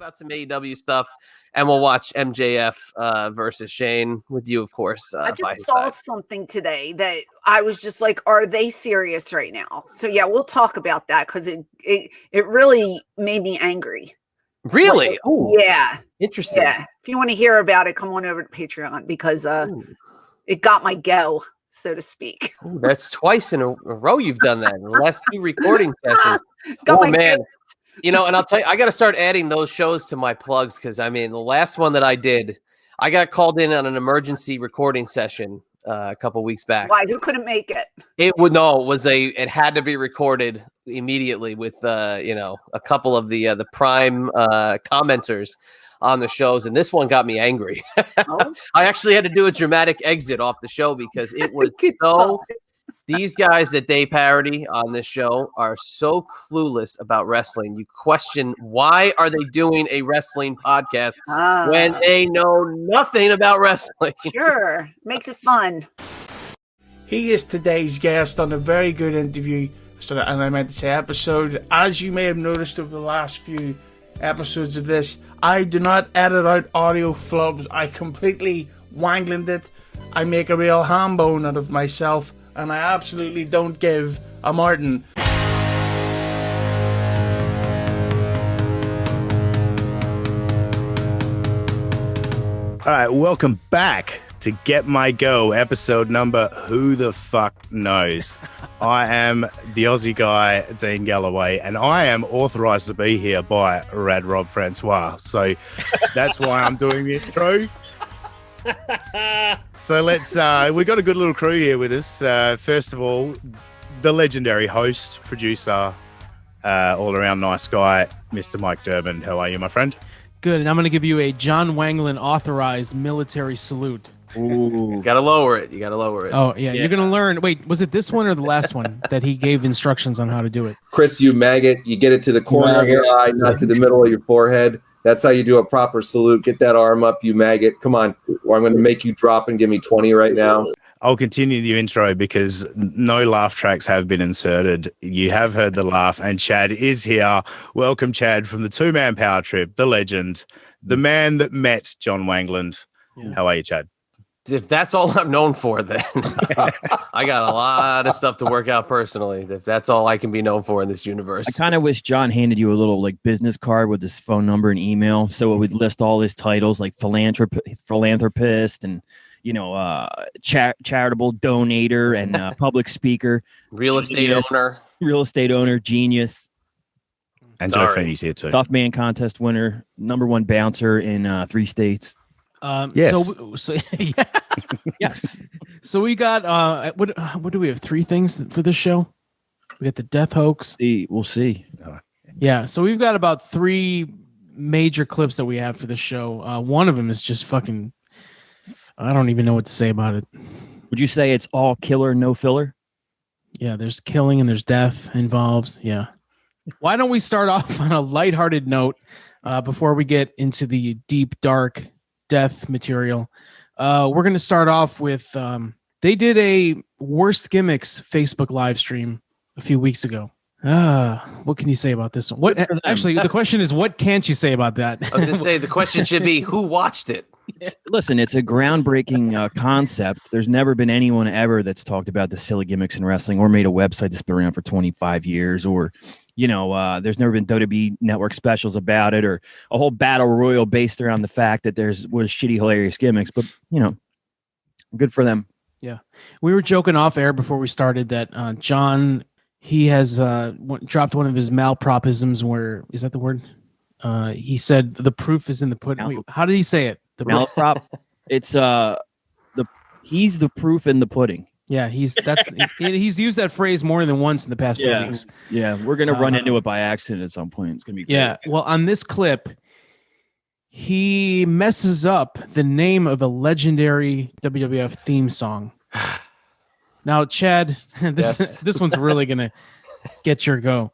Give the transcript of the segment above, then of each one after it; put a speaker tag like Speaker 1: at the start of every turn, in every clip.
Speaker 1: out some AEW stuff, and we'll watch MJF versus Shane with you, of course.
Speaker 2: I just saw something today that I was just like, are they serious right now? So yeah, we'll talk about that because it really made me angry.
Speaker 1: Really?
Speaker 2: Like, yeah.
Speaker 1: Interesting.
Speaker 2: Yeah. If you want to hear about it, come on over to Patreon because it got my go, so to speak.
Speaker 1: Ooh, that's twice in a row you've done that in the last 2 recording sessions. Oh man. And I'll tell you, I got to start adding those shows to my plugs because I mean, the last one that I did, I got called in on an emergency recording session a couple weeks back.
Speaker 2: Why? Who couldn't make it?
Speaker 1: It had to be recorded immediately with a couple of the prime commenters on the shows, and this one got me angry.
Speaker 2: Oh.
Speaker 1: I actually had to do a dramatic exit off the show because it was so. These guys that they parody on this show are so clueless about wrestling. You question, why are they doing a wrestling podcast when they know nothing about wrestling?
Speaker 2: Sure. Makes it fun.
Speaker 3: He is today's guest on a very good interview, and I meant to say episode. As you may have noticed over the last few episodes of this, I do not edit out audio flubs. I completely wangling it. I make a real ham bone out of myself. And I absolutely don't give a Martin.
Speaker 4: All right, welcome back to Get My Go, episode number Who the Fuck Knows. I am the Aussie Guy, Dean Galloway, and I am authorized to be here by Rad Rob Francois. So that's why I'm doing the intro. So let's we got a good little crew here with us. First of all, the legendary host, producer, all around nice guy, Mr. Mike Durbin. How are you, my friend?
Speaker 5: Good, and I'm going to give you a John Wangland authorized military salute.
Speaker 1: Ooh. You gotta lower it.
Speaker 5: Oh yeah. You're gonna learn. Wait, was it this one or the last one that he gave instructions on how to do it?
Speaker 6: Chris, you maggot, you get it to the corner of your eye, not to the middle of your forehead. That's how you do a proper salute. Get that arm up, you maggot. Come on, or I'm going to make you drop and give me 20 right now.
Speaker 4: I'll continue the intro because no laugh tracks have been inserted. You have heard the laugh, and Chad is here. Welcome, Chad, from the two-man power trip, the legend, the man that met John Wangland. Yeah. How are you, Chad?
Speaker 1: If that's all I'm known for, then I got a lot of stuff to work out personally. If that's all I can be known for in this universe.
Speaker 7: I kind of wish John handed you a little business card with his phone number and email, so it would list all his titles like philanthropist and charitable donator and public speaker,
Speaker 1: real estate owner, genius.
Speaker 4: And Joe Feeney's here too.
Speaker 7: Tough man contest winner, #1 bouncer in 3 states.
Speaker 4: Yes.
Speaker 7: So yeah.
Speaker 5: Yes. So we got what do we have? 3 things for this show? We got the death hoax.
Speaker 7: We'll see.
Speaker 5: Yeah. So we've got about 3 major clips that we have for the show. One of them is just fucking. I don't even know what to say about it.
Speaker 7: Would you say it's all killer, no filler?
Speaker 5: Yeah. There's killing and there's death involved. Yeah. Why don't we start off on a lighthearted note before we get into the deep, dark death material? We're going to start off with they did a worst gimmicks Facebook live stream a few weeks ago. What can you say about this one? Actually, the question is, what can't you say about that?
Speaker 1: I was going to say the question should be, who watched it?
Speaker 7: Listen, it's a groundbreaking concept. There's never been anyone ever that's talked about the silly gimmicks in wrestling or made a website that's been around for 25 years or there's never been WWE network specials about it or a whole battle royal based around the fact that was shitty, hilarious gimmicks. But, good for them.
Speaker 5: Yeah. We were joking off air before we started that John, he has dropped one of his malpropisms where, is that the word? He said the proof is in the pudding. Wait, how did he say it?
Speaker 7: The malaprop. It's he's the proof in the pudding.
Speaker 5: Yeah, he's used that phrase more than once in the past few weeks.
Speaker 7: Yeah, we're gonna run into it by accident at some point. It's gonna be great.
Speaker 5: Yeah. Well, on this clip, he messes up the name of a legendary WWF theme song. Now, Chad, this one's really gonna get your go.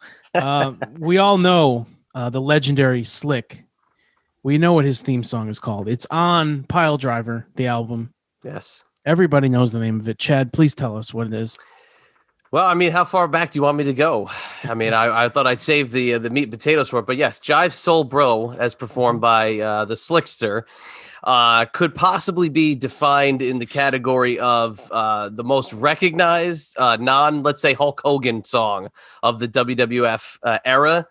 Speaker 5: We all know the legendary Slick. We know what his theme song is called. It's on Pile Driver, the album.
Speaker 1: Yes.
Speaker 5: Everybody knows the name of it. Chad, please tell us what it is.
Speaker 1: Well, I mean, how far back do you want me to go? I mean, I thought I'd save the meat and potatoes for it, but yes, Jive Soul Bro, as performed by the Slickster, could possibly be defined in the category of the most recognized let's say, Hulk Hogan song of the WWF era.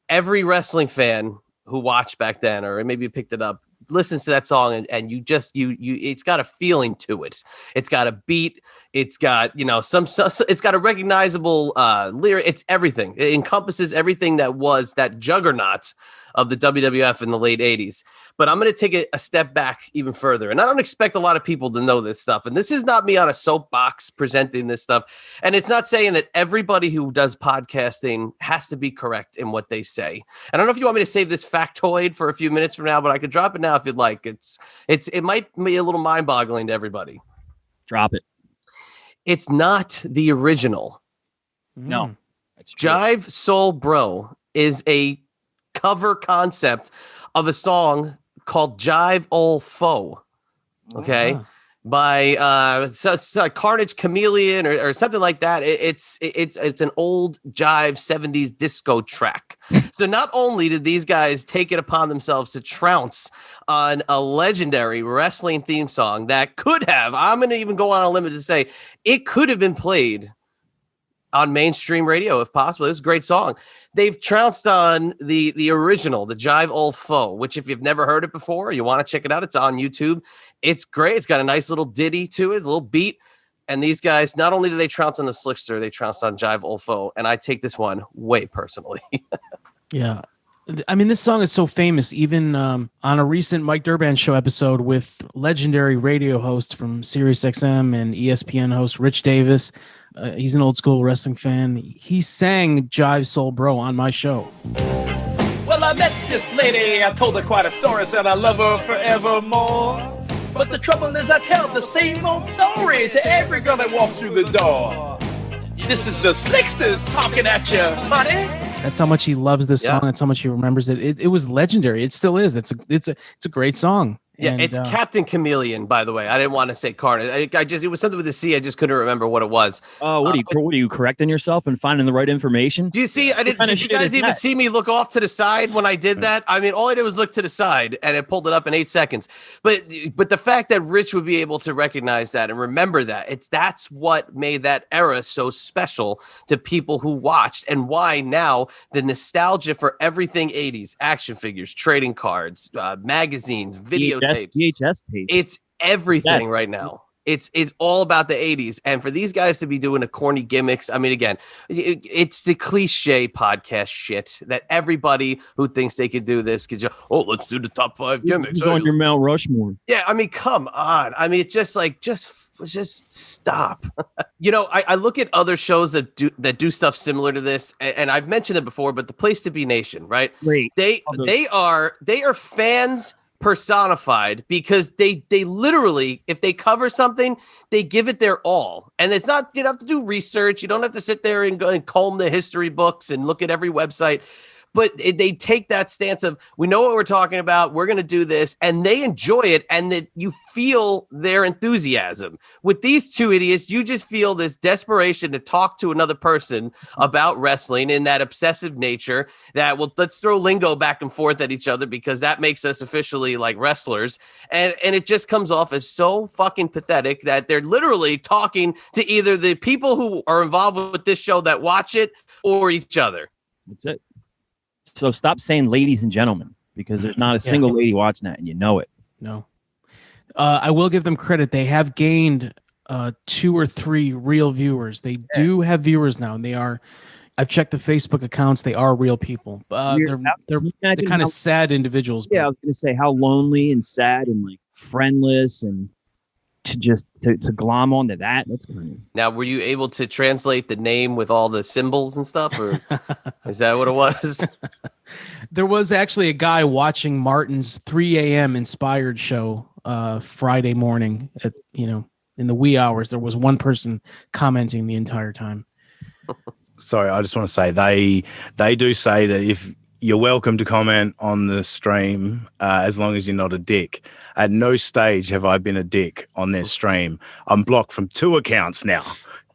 Speaker 1: Every wrestling fan who watched back then, or maybe picked it up, listens to that song and you it's got a feeling to it. It's got a beat. It's got, it's got a recognizable lyric. It's everything. It encompasses everything that was that juggernaut of the WWF in the late 80s. But I'm going to take it a step back even further. And I don't expect a lot of people to know this stuff. And this is not me on a soapbox presenting this stuff. And it's not saying that everybody who does podcasting has to be correct in what they say. I don't know if you want me to save this factoid for a few minutes from now, but I could drop it now if you'd like. It might be a little mind-boggling to everybody.
Speaker 7: Drop it.
Speaker 1: It's not the original.
Speaker 7: No. That's true.
Speaker 1: Jive Soul Bro is a cover concept of a song called Jive Ol' Foe. Okay. By Carnage Chameleon or something like that. It's an old Jive 70s disco track. So not only did these guys take it upon themselves to trounce on a legendary wrestling theme song that could have, I'm going to even go on a limb to say, it could have been played on mainstream radio if possible. It was a great song. They've trounced on the original, the Jive Ol' Foe, which if you've never heard it before, you want to check it out, it's on YouTube. It's great. It's got a nice little ditty to it, a little beat. And these guys, not only do they trounce on the Slickster, they trounced on Jive Ol' Foe. And I take this one way personally.
Speaker 5: Yeah. I mean, this song is so famous, even on a recent Mike Durban show episode with legendary radio host from SiriusXM and ESPN host Rich Davis. He's an old school wrestling fan. He sang Jive Soul Bro on my show.
Speaker 8: Well, I met this lady. I told her quite a story, said I love her forevermore. But the trouble is I tell the same old story to every girl that walks through the door. This is the Slickster talking at you, honey.
Speaker 5: That's how much he loves this song. That's how much he remembers it. It was legendary. It still is. It's a great song.
Speaker 1: Yeah,
Speaker 5: and,
Speaker 1: it's Captain Chameleon, by the way. I didn't want to say Carnage. It was something with a C. I just couldn't remember what it was.
Speaker 7: Oh, what are you correcting yourself and finding the right information?
Speaker 1: Do you see? Did you guys even see me look off to the side when I did that? I mean, all I did was look to the side, and it pulled it up in 8 seconds. But the fact that Rich would be able to recognize that and remember that's what made that era so special to people who watched, and why now the nostalgia for everything 80s, action figures, trading cards, magazines, videotapes.
Speaker 7: VHS tapes.
Speaker 1: It's everything right now. It's all about the 80s. And for these guys to be doing the corny gimmicks, I mean, again, it's the cliche podcast shit that everybody who thinks they could do this could just, let's do the top 5 gimmicks.
Speaker 7: On your Mount Rushmore.
Speaker 1: Yeah, I mean, come on. I mean, it's just like, just stop. I look at other shows that do stuff similar to this, and I've mentioned it before, but the Place to Be Nation, right?
Speaker 7: Great.
Speaker 1: They are fans personified, because they literally, if they cover something, they give it their all. And it's not, you don't have to do research, you don't have to sit there and go and comb the history books and look at every website, but they take that stance of, we know what we're talking about, we're going to do this, and they enjoy it, and that you feel their enthusiasm. With these two idiots, you just feel this desperation to talk to another person about wrestling in that obsessive nature that, well, let's throw lingo back and forth at each other because that makes us officially like wrestlers. And it just comes off as so fucking pathetic that they're literally talking to either the people who are involved with this show that watch it or each other.
Speaker 7: That's it. So stop saying ladies and gentlemen, because there's not a single lady watching that, and you know it.
Speaker 5: No. I will give them credit. They have gained 2 or 3 real viewers. They do have viewers now, and they are, I've checked the Facebook accounts, they are real people. They're kind of sad individuals.
Speaker 7: Yeah, I was going to say how lonely and sad and like friendless, and to glom onto that's kind of.
Speaker 1: Now, were you able to translate the name with all the symbols and stuff, or is that what it was?
Speaker 5: There was actually a guy watching Martin's 3 a.m. inspired show Friday morning at, in the wee hours. There was one person commenting the entire time.
Speaker 4: Sorry, I just want to say they do say that if you're welcome to comment on the stream as long as you're not a dick. At no stage have I been a dick on this stream. I'm blocked from 2 accounts now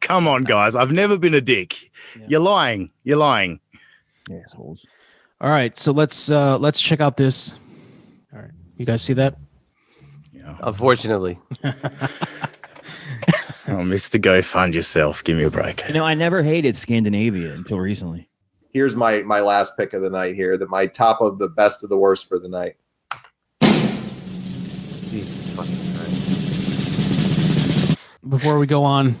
Speaker 4: Come on, guys. I've never been a dick.
Speaker 5: Yeah.
Speaker 4: You're lying. You're lying.
Speaker 7: Assholes.
Speaker 5: All right, so let's check out this. All right, you guys see that?
Speaker 4: Yeah.
Speaker 1: Unfortunately.
Speaker 4: Oh, Mr. Go Fund Yourself. Give me a break.
Speaker 7: You know, I never hated Scandinavia until recently.
Speaker 6: Here's my last pick of the night here. My top of the best of the worst for the night.
Speaker 1: Jesus fucking Christ.
Speaker 5: Before we go on,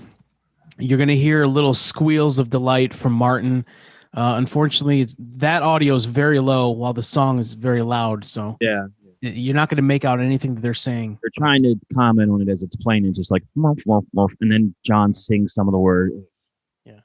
Speaker 5: you're going to hear little squeals of delight from Martin. Unfortunately, that audio is very low while the song is very loud. So
Speaker 7: Yeah.
Speaker 5: you're not going to make out anything that they're saying.
Speaker 7: They're trying to comment on it as it's playing. It's just like, "Murph, murph, murph," and then John sings some of the words.
Speaker 5: Yeah.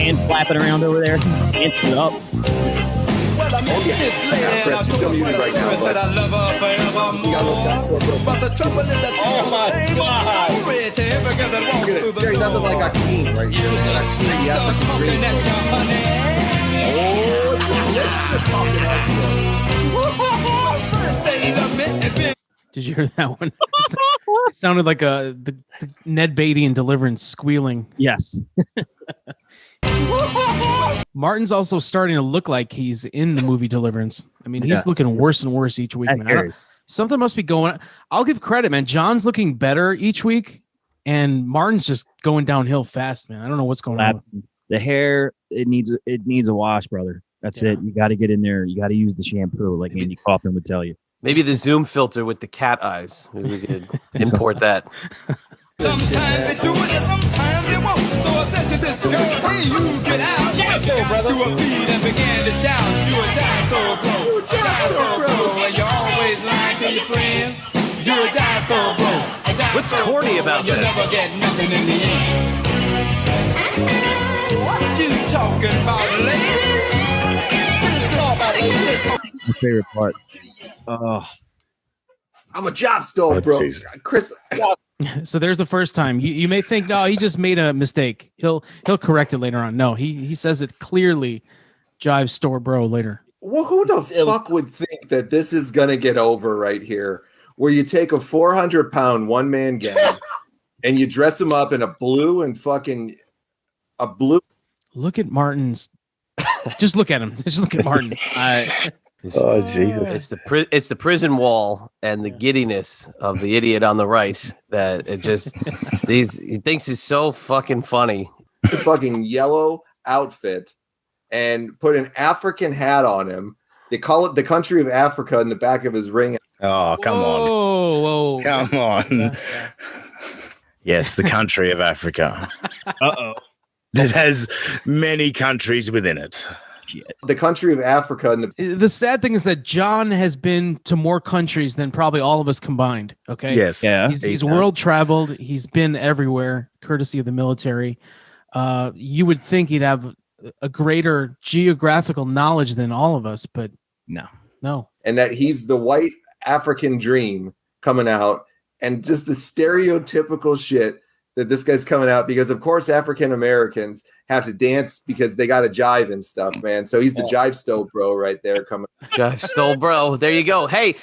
Speaker 7: And flapping around over there. Hands it up.
Speaker 8: Well, I met this lady
Speaker 6: Yeah,
Speaker 8: and I
Speaker 6: Chris,
Speaker 8: told
Speaker 6: you're
Speaker 8: her
Speaker 6: muted
Speaker 8: quite
Speaker 6: right now,
Speaker 8: a said I love her forevermore. But the trouble is that
Speaker 6: Oh my God.
Speaker 8: story to every girl that walks through the
Speaker 6: Jerry, nothing
Speaker 8: door.
Speaker 6: like Akeem right here.
Speaker 8: You
Speaker 6: And
Speaker 8: just
Speaker 6: Akeem, the
Speaker 8: start
Speaker 6: African
Speaker 8: talking
Speaker 6: dream.
Speaker 8: at your honey. First day he loved me, and then
Speaker 5: Did you hear that one? It sounded like the Ned Beatty in Deliverance squealing.
Speaker 7: Yes.
Speaker 5: Martin's also starting to look like he's in the movie Deliverance. I mean, he's
Speaker 7: Yeah.
Speaker 5: looking worse and worse each week.
Speaker 7: That's
Speaker 5: Man. I don't- Something must be going on. I'll give credit, man. John's looking better each week, and Martin's just going downhill fast, man. I don't know what's going on.
Speaker 7: The hair, it needs a wash, brother. That's
Speaker 5: Yeah.
Speaker 7: it. You got to get in there. You got to use the shampoo, like Andy Kaufman would tell you.
Speaker 1: Maybe the Zoom filter with the cat eyes. Maybe we could import that.
Speaker 8: sometimes they do it and sometimes they won't. So I said to this girl, hey, you get out. Jive Store, brother. To her feet and began to shout, you a Jive Store Bro. A Jive Store Bro. And you're always lying to your friends. You're a Jive Store Bro. A Jive
Speaker 1: What's
Speaker 8: Store
Speaker 1: corny
Speaker 8: Bro,
Speaker 1: about
Speaker 8: and you
Speaker 1: this?
Speaker 8: never get nothing in the end. What you talking about, ladies? Let's talk about ladies.
Speaker 7: My favorite part. Oh,
Speaker 6: I'm a job store, bro.
Speaker 4: jeez.
Speaker 6: Chris,
Speaker 5: So there's the first time. You may think, no, he just made a mistake. He'll correct it later on. No, he says it clearly. Jive Store Bro later.
Speaker 6: well, who the fuck would think that this is going to get over right here? Where you take a 400-pound one-man gang and you dress him up in a blue and fucking a blue.
Speaker 5: Look at Martin's. Just look at him. Just look at Martin.
Speaker 4: Oh, Jesus.
Speaker 1: It's the prison wall and the giddiness of the idiot on the right that it just he thinks is so fucking funny.
Speaker 6: fucking yellow outfit and put an African hat on him. They call it the country of Africa in the back of his ring.
Speaker 4: Oh, come on.
Speaker 5: Whoa.
Speaker 4: Come on. Yes, the country of Africa.
Speaker 7: uh-oh.
Speaker 4: That has many countries within it.
Speaker 6: The country of Africa in the
Speaker 5: The sad thing is that John has been to more countries than probably all of us combined. Okay.
Speaker 4: Yes.
Speaker 7: Yeah.
Speaker 5: He's world traveled. He's been everywhere, courtesy of the military. You would think he'd have a greater geographical knowledge than all of us, but no.
Speaker 6: and that he's the white African dream coming out, and just the stereotypical shit that this guy's coming out because, of course, African Americans have to dance because they got to jive and stuff, man. So he's the Jive Store Bro right there coming.
Speaker 1: Jive Store Bro. There you go. Hey,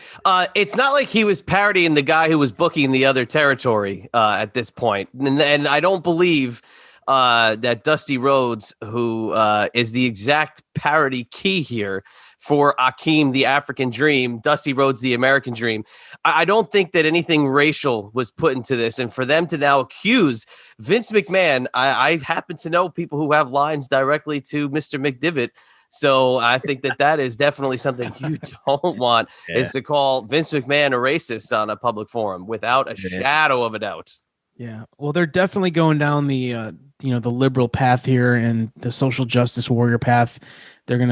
Speaker 1: it's not like he was parodying the guy who was booking the other territory at this point. And I don't believe that Dusty Rhodes, who is the exact parody key here for Akeem, the African Dream, Dusty Rhodes, the American Dream. I don't think that anything racial was put into this. And for them to now accuse Vince McMahon, I happen to know people who have lines directly to Mr. McDivitt. So I think that is definitely something you don't want is to call Vince McMahon a racist on a public forum without a shadow of a doubt.
Speaker 5: Yeah. Well, they're definitely going down the the liberal path here and the social justice warrior path. They're going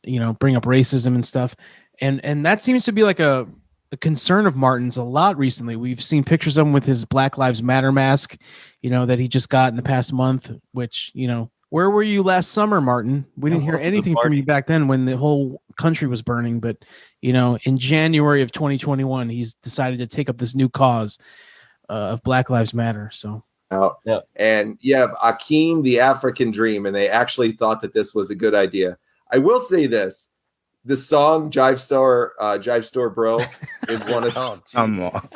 Speaker 5: to, bring up racism and stuff. And that seems to be like a concern of Martin's a lot recently. We've seen pictures of him with his Black Lives Matter mask, that he just got in the past month, which, where were you last summer, Martin? We didn't hear anything from you back then when the whole country was burning. But, in January of 2021, he's decided to take up this new cause of Black Lives Matter. So.
Speaker 6: And you have Akeem, the African Dream, and they actually thought that this was a good idea. I will say this. the song Jive Store Bro is one of
Speaker 4: Come on.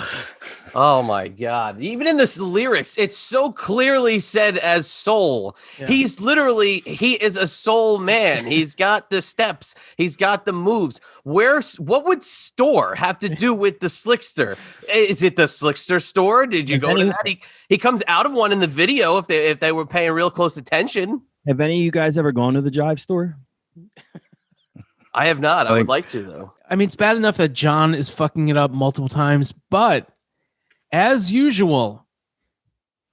Speaker 1: Oh my God. Even in the lyrics, it's so clearly said as soul.
Speaker 5: Yeah.
Speaker 1: He is a soul man. He's got the steps. He's got the moves. What would store have to do with the Slickster? Is it the Slickster store? Did you go to that? He comes out of one in the video if they were paying real close attention.
Speaker 7: Have any of you guys ever gone to the Jive store?
Speaker 1: I have not. I would like to, though.
Speaker 5: I mean, it's bad enough that John is fucking it up multiple times, but as usual,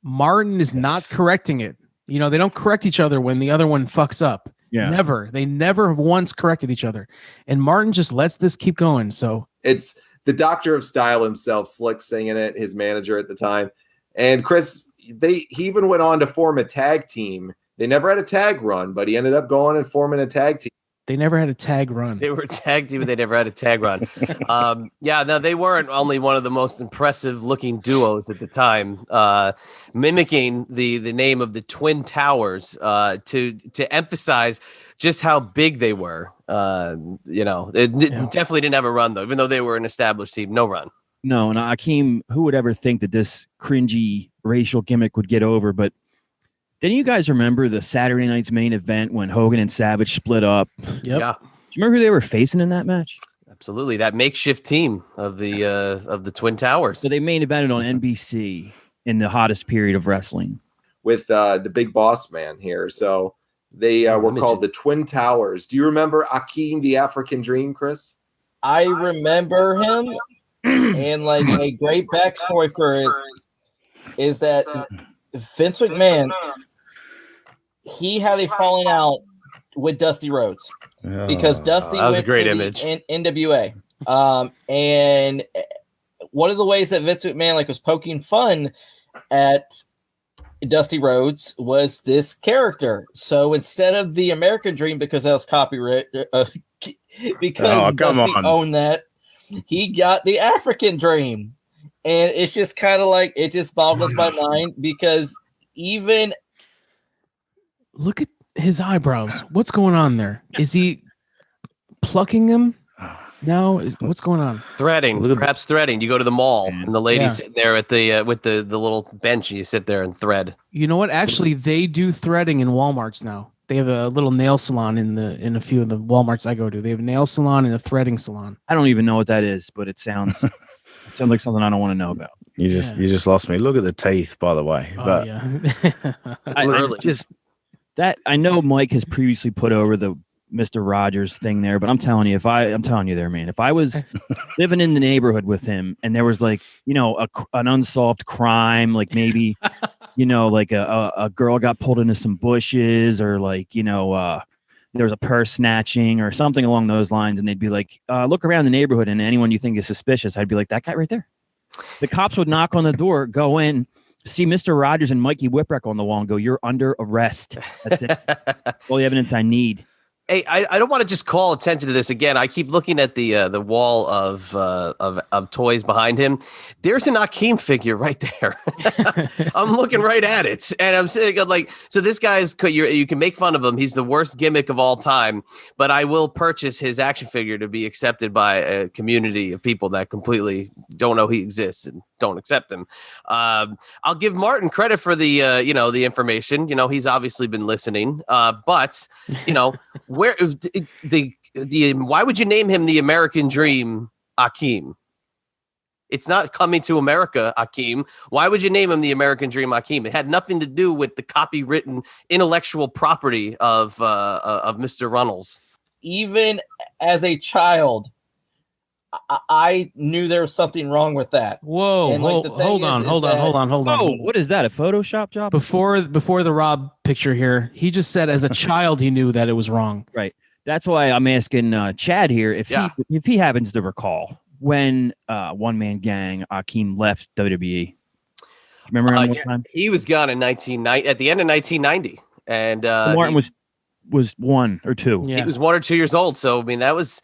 Speaker 5: Martin is not correcting it. You know, they don't correct each other when the other one fucks up.
Speaker 7: Yeah.
Speaker 5: Never. They never have once corrected each other. And Martin just lets this keep going. So
Speaker 6: it's the Doctor of Style himself, Slick, singing it, his manager at the time. And Chris, he even went on to form a tag team. They never had a tag run, but he ended up going and forming a tag team.
Speaker 5: they never had a tag run.
Speaker 1: They were a tag team, but they never had a tag run. No, they weren't only one of the most impressive looking duos at the time, mimicking the name of the Twin Towers to emphasize just how big they were. It definitely didn't have a run, though, even though they were an established team. No run.
Speaker 7: No, and Akeem, who would ever think that this cringy racial gimmick would get over? But didn't you guys remember the Saturday night's main event when Hogan and Savage split up?
Speaker 5: Yep.
Speaker 1: Yeah.
Speaker 7: Do you remember who they were facing in that match?
Speaker 1: Absolutely. That makeshift team of the Twin Towers.
Speaker 7: So they main evented on NBC in the hottest period of wrestling.
Speaker 6: With the big boss man here. So they were called the Twin Towers. Do you remember Akeem the African Dream, Chris?
Speaker 9: I remember him. And like a great backstory for it is that Vince McMahon, he had a falling out with Dusty Rhodes because Dusty
Speaker 1: that was
Speaker 9: went
Speaker 1: a great
Speaker 9: to
Speaker 1: image.
Speaker 9: the NWA. And one of the ways that Vince McMahon was poking fun at Dusty Rhodes was this character. So instead of the American Dream, because that was copyright, because Dusty owned that, he got the African Dream. And it's just kind of like, it just boggles my mind because even...
Speaker 5: Look at his eyebrows. What's going on there? Is he plucking them? No. What's going on?
Speaker 1: Threading, perhaps threading. You go to the mall and the lady's sitting there at the with the little bench. And you sit there and thread.
Speaker 5: You know what? Actually, they do threading in Walmarts now. They have a little nail salon in a few of the Walmarts I go to. They have a nail salon and a threading salon.
Speaker 7: I don't even know what that is, but it sounds like something I don't want to know about.
Speaker 4: You just lost me. Look at the teeth, by the way. But
Speaker 7: I know Mike has previously put over the Mr. Rogers thing there, but I'm telling you, I'm telling you there, man, if I was living in the neighborhood with him and there was an unsolved crime, like maybe, a girl got pulled into some bushes or there was a purse snatching or something along those lines. And they'd be like, look around the neighborhood and anyone you think is suspicious. I'd be like, that guy right there. The cops would knock on the door, go in, see Mr. Rogers and Mikey Whipwreck on the wall and go, you're under arrest. That's it. All the evidence I need.
Speaker 1: Hey, I don't want to just call attention to this again. I keep looking at the wall of toys behind him. There's an Akeem figure right there. I'm looking right at it, and I'm saying so this guy's you can make fun of him. He's the worst gimmick of all time, but I will purchase his action figure to be accepted by a community of people that completely don't know he exists and don't accept him. I'll give Martin credit for the the information. He's obviously been listening, but where why would you name him the American Dream, Akeem? It's not Coming to America, Akeem. Why would you name him the American Dream, Akeem? It had nothing to do with the copywritten intellectual property of Mr. Runnels.
Speaker 9: Even as a child, I knew there was something wrong with that.
Speaker 5: Whoa!
Speaker 9: And,
Speaker 5: hold on.
Speaker 7: Oh, what is that? A Photoshop job?
Speaker 5: Before the Rob picture here, he just said as a child he knew that it was wrong.
Speaker 7: Right. That's why I'm asking Chad here if he happens to recall when One Man Gang Akeem left WWE. Remember him one time?
Speaker 1: He was gone in 1990 at the end of 1990, and
Speaker 7: Martin was 1 or 2.
Speaker 5: Yeah.
Speaker 1: He was 1 or 2 years old. So I mean that's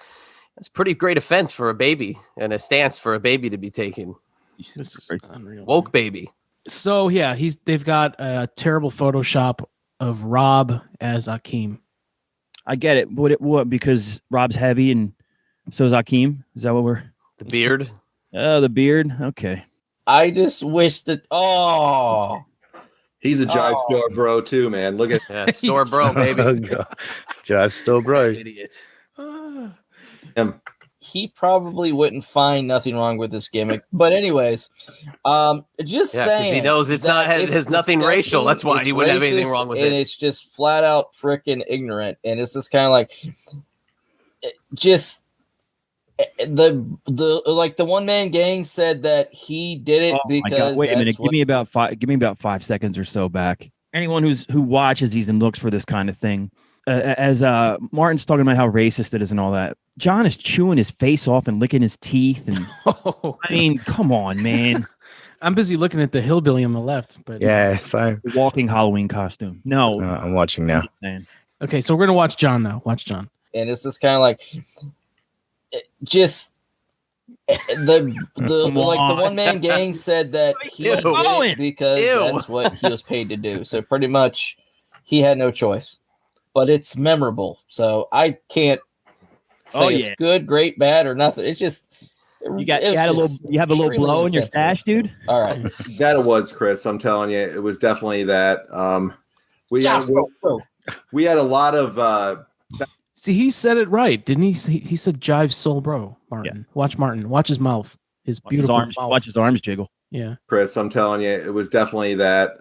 Speaker 1: pretty great offense for a baby and a stance for a baby to be taken.
Speaker 5: This is unreal.
Speaker 1: Woke baby.
Speaker 5: So yeah, they've got a terrible Photoshop of Rob as Akeem.
Speaker 7: I get it. What? Because Rob's heavy and so is Akeem. Is that what we're?
Speaker 1: The beard.
Speaker 7: Oh, the beard. Okay.
Speaker 9: I just wish that. Oh,
Speaker 6: He's a Jive Store Bro too, man. Look at
Speaker 1: Store Bro, baby.
Speaker 4: Oh, God. Jive Store Bro.
Speaker 1: Idiot.
Speaker 6: him.
Speaker 9: he probably wouldn't find nothing wrong with this gimmick. But anyways, just saying,
Speaker 1: he knows it's not has nothing racial. That's why he wouldn't have anything wrong with it.
Speaker 9: And it's just flat out freaking ignorant. And it's just kind of like, just the one man gang said that he did it because.
Speaker 7: Wait a minute. Give me about 5 seconds or so back. Anyone who watches these and looks for this kind of thing, as Martin's talking about how racist it is and all that. John is chewing his face off and licking his teeth, and I mean, come on, man.
Speaker 5: I'm busy looking at the hillbilly on the left, but
Speaker 4: Yeah, so
Speaker 7: The walking Halloween costume. No,
Speaker 4: I'm watching now.
Speaker 7: man.
Speaker 5: okay. So we're gonna watch John now. Watch John.
Speaker 9: And it's just kind of like, just the one man gang said that he did it because that's what he was paid to do. So pretty much, he had no choice. But it's memorable, so I can't say it's good, great, bad, or nothing. It's just
Speaker 7: You have a little blow in your stash, dude.
Speaker 9: All right,
Speaker 6: That it was, Chris. I'm telling you, it was definitely that. We had a lot of.
Speaker 5: See, he said it right, didn't he? He said Jive Soul Bro. Martin,
Speaker 7: Yeah.
Speaker 5: Watch Martin. Watch his mouth. His beautiful mouth.
Speaker 7: Watch his arms jiggle.
Speaker 5: Yeah.
Speaker 6: Chris, I'm telling you, it was definitely that.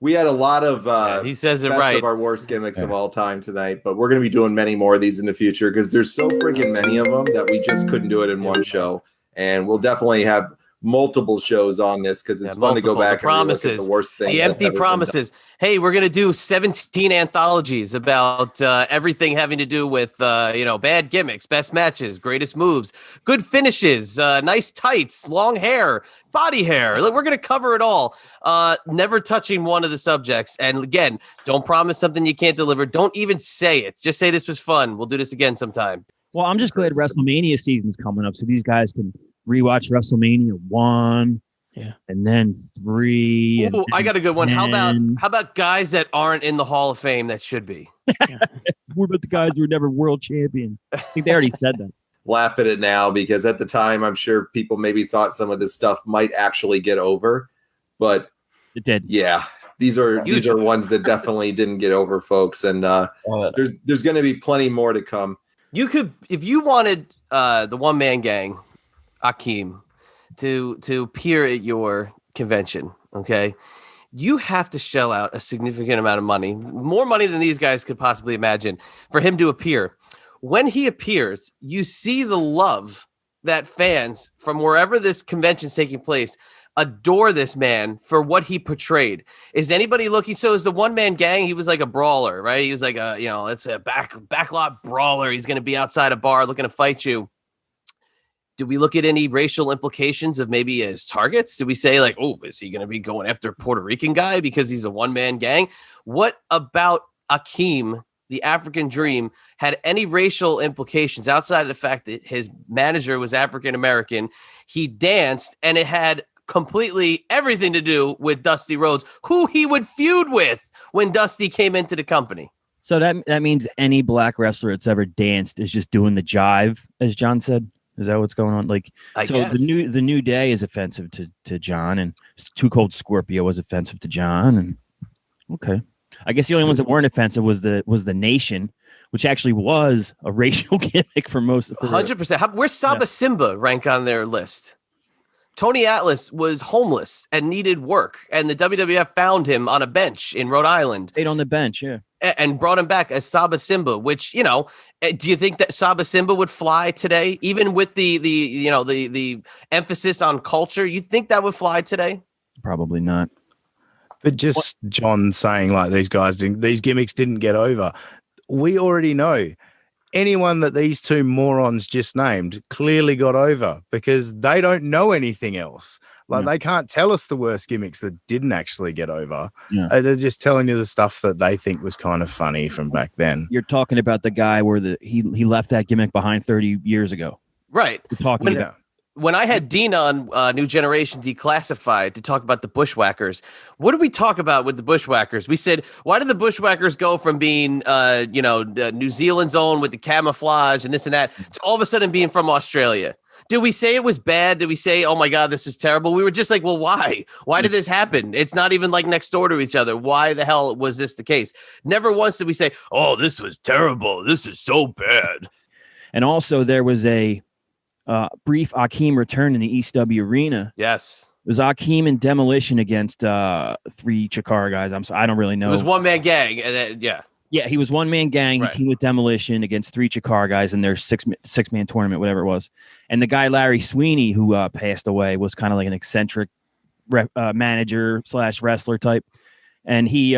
Speaker 6: We had a lot of
Speaker 1: he says it
Speaker 6: best
Speaker 1: right.
Speaker 6: of our worst gimmicks of all time tonight, but we're going to be doing many more of these in the future because there's so freaking many of them that we just couldn't do it in one show. And we'll definitely have multiple shows on this because it's fun to go back and look at the worst things.
Speaker 1: The empty promises. Hey, we're going to do 17 anthologies about everything having to do with, bad gimmicks, best matches, greatest moves, good finishes, nice tights, long hair, body hair. We're going to cover it all, never touching one of the subjects. And again, don't promise something you can't deliver. Don't even say it. Just say this was fun. We'll do this again sometime.
Speaker 7: Well, I'm just glad WrestleMania season's coming up so these guys can rewatch WrestleMania 1, and then 3.
Speaker 1: Ooh, I got a good one. How about guys that aren't in the Hall of Fame that should be?
Speaker 7: What about the guys who were never world champion? I think they already said that.
Speaker 6: Laugh at it now because at the time, I'm sure people maybe thought some of this stuff might actually get over, but
Speaker 7: it did.
Speaker 6: Yeah, these are ones that definitely didn't get over, folks, and there's going to be plenty more to come.
Speaker 1: You could, if you wanted the one man gang, Akeem, to appear at your convention, okay, you have to shell out a significant amount of money, more money than these guys could possibly imagine, for him to appear. When he appears, you see the love that fans from wherever this convention's taking place adore this man for what he portrayed. Is anybody looking? So is the one man gang? He was like a brawler, right? He was like it's a backlot brawler. He's going to be outside a bar looking to fight you. Do we look at any racial implications of maybe his targets? Do we say like, oh, is he going to be going after a Puerto Rican guy because he's a one man gang? What about Akeem, the African Dream, had any racial implications outside of the fact that his manager was African American? He danced, and it had completely everything to do with Dusty Rhodes, who he would feud with when Dusty came into the company.
Speaker 7: So that means any black wrestler that's ever danced is just doing the jive, as John said. Is that what's going on? Like,
Speaker 1: I guess.
Speaker 7: the new day is offensive to John, and Too Cold Scorpio was offensive to John, and okay. I guess the only ones that weren't offensive was the Nation, which actually was a racial gimmick for most.
Speaker 1: 100%. Where's Saba Simba rank on their list? Tony Atlas was homeless and needed work, and the WWF found him on a bench in Rhode Island.
Speaker 7: Stayed on the bench, yeah,
Speaker 1: and brought him back as Saba Simba. Which, do you think that Saba Simba would fly today, even with the emphasis on culture? You think that would fly today?
Speaker 7: Probably not.
Speaker 4: But just John saying like these gimmicks didn't get over. We already know anyone that these two morons just named clearly got over because they don't know anything else. Like they can't tell us the worst gimmicks that didn't actually get over. Yeah. They're just telling you the stuff that they think was kind of funny from back then.
Speaker 7: You're talking about the guy where he left that gimmick behind 30 years ago.
Speaker 1: Right.
Speaker 7: We're talking
Speaker 1: when I had Dean on New Generation Declassified to talk about the Bushwhackers, what did we talk about with the Bushwhackers? We said, why did the Bushwhackers go from being, New Zealand's own with the camouflage and this and that to all of a sudden being from Australia? Did we say it was bad? Did we say, oh my God, this was terrible? We were just like, well, why? Why did this happen? It's not even like next door to each other. Why the hell was this the case? Never once did we say, oh, this was terrible. This is so bad.
Speaker 7: And also there was a brief Akeem return in the East W Arena.
Speaker 1: Yes.
Speaker 7: It was Akeem in Demolition against 3 Chikara guys. I don't really know.
Speaker 1: It was one-man gang. And then, yeah.
Speaker 7: Yeah, he was one-man gang.
Speaker 1: Right.
Speaker 7: He teamed with Demolition against 3 Chikara guys in their six-man tournament, whatever it was. And the guy, Larry Sweeney, who passed away, was kind of like an eccentric manager / wrestler type. And he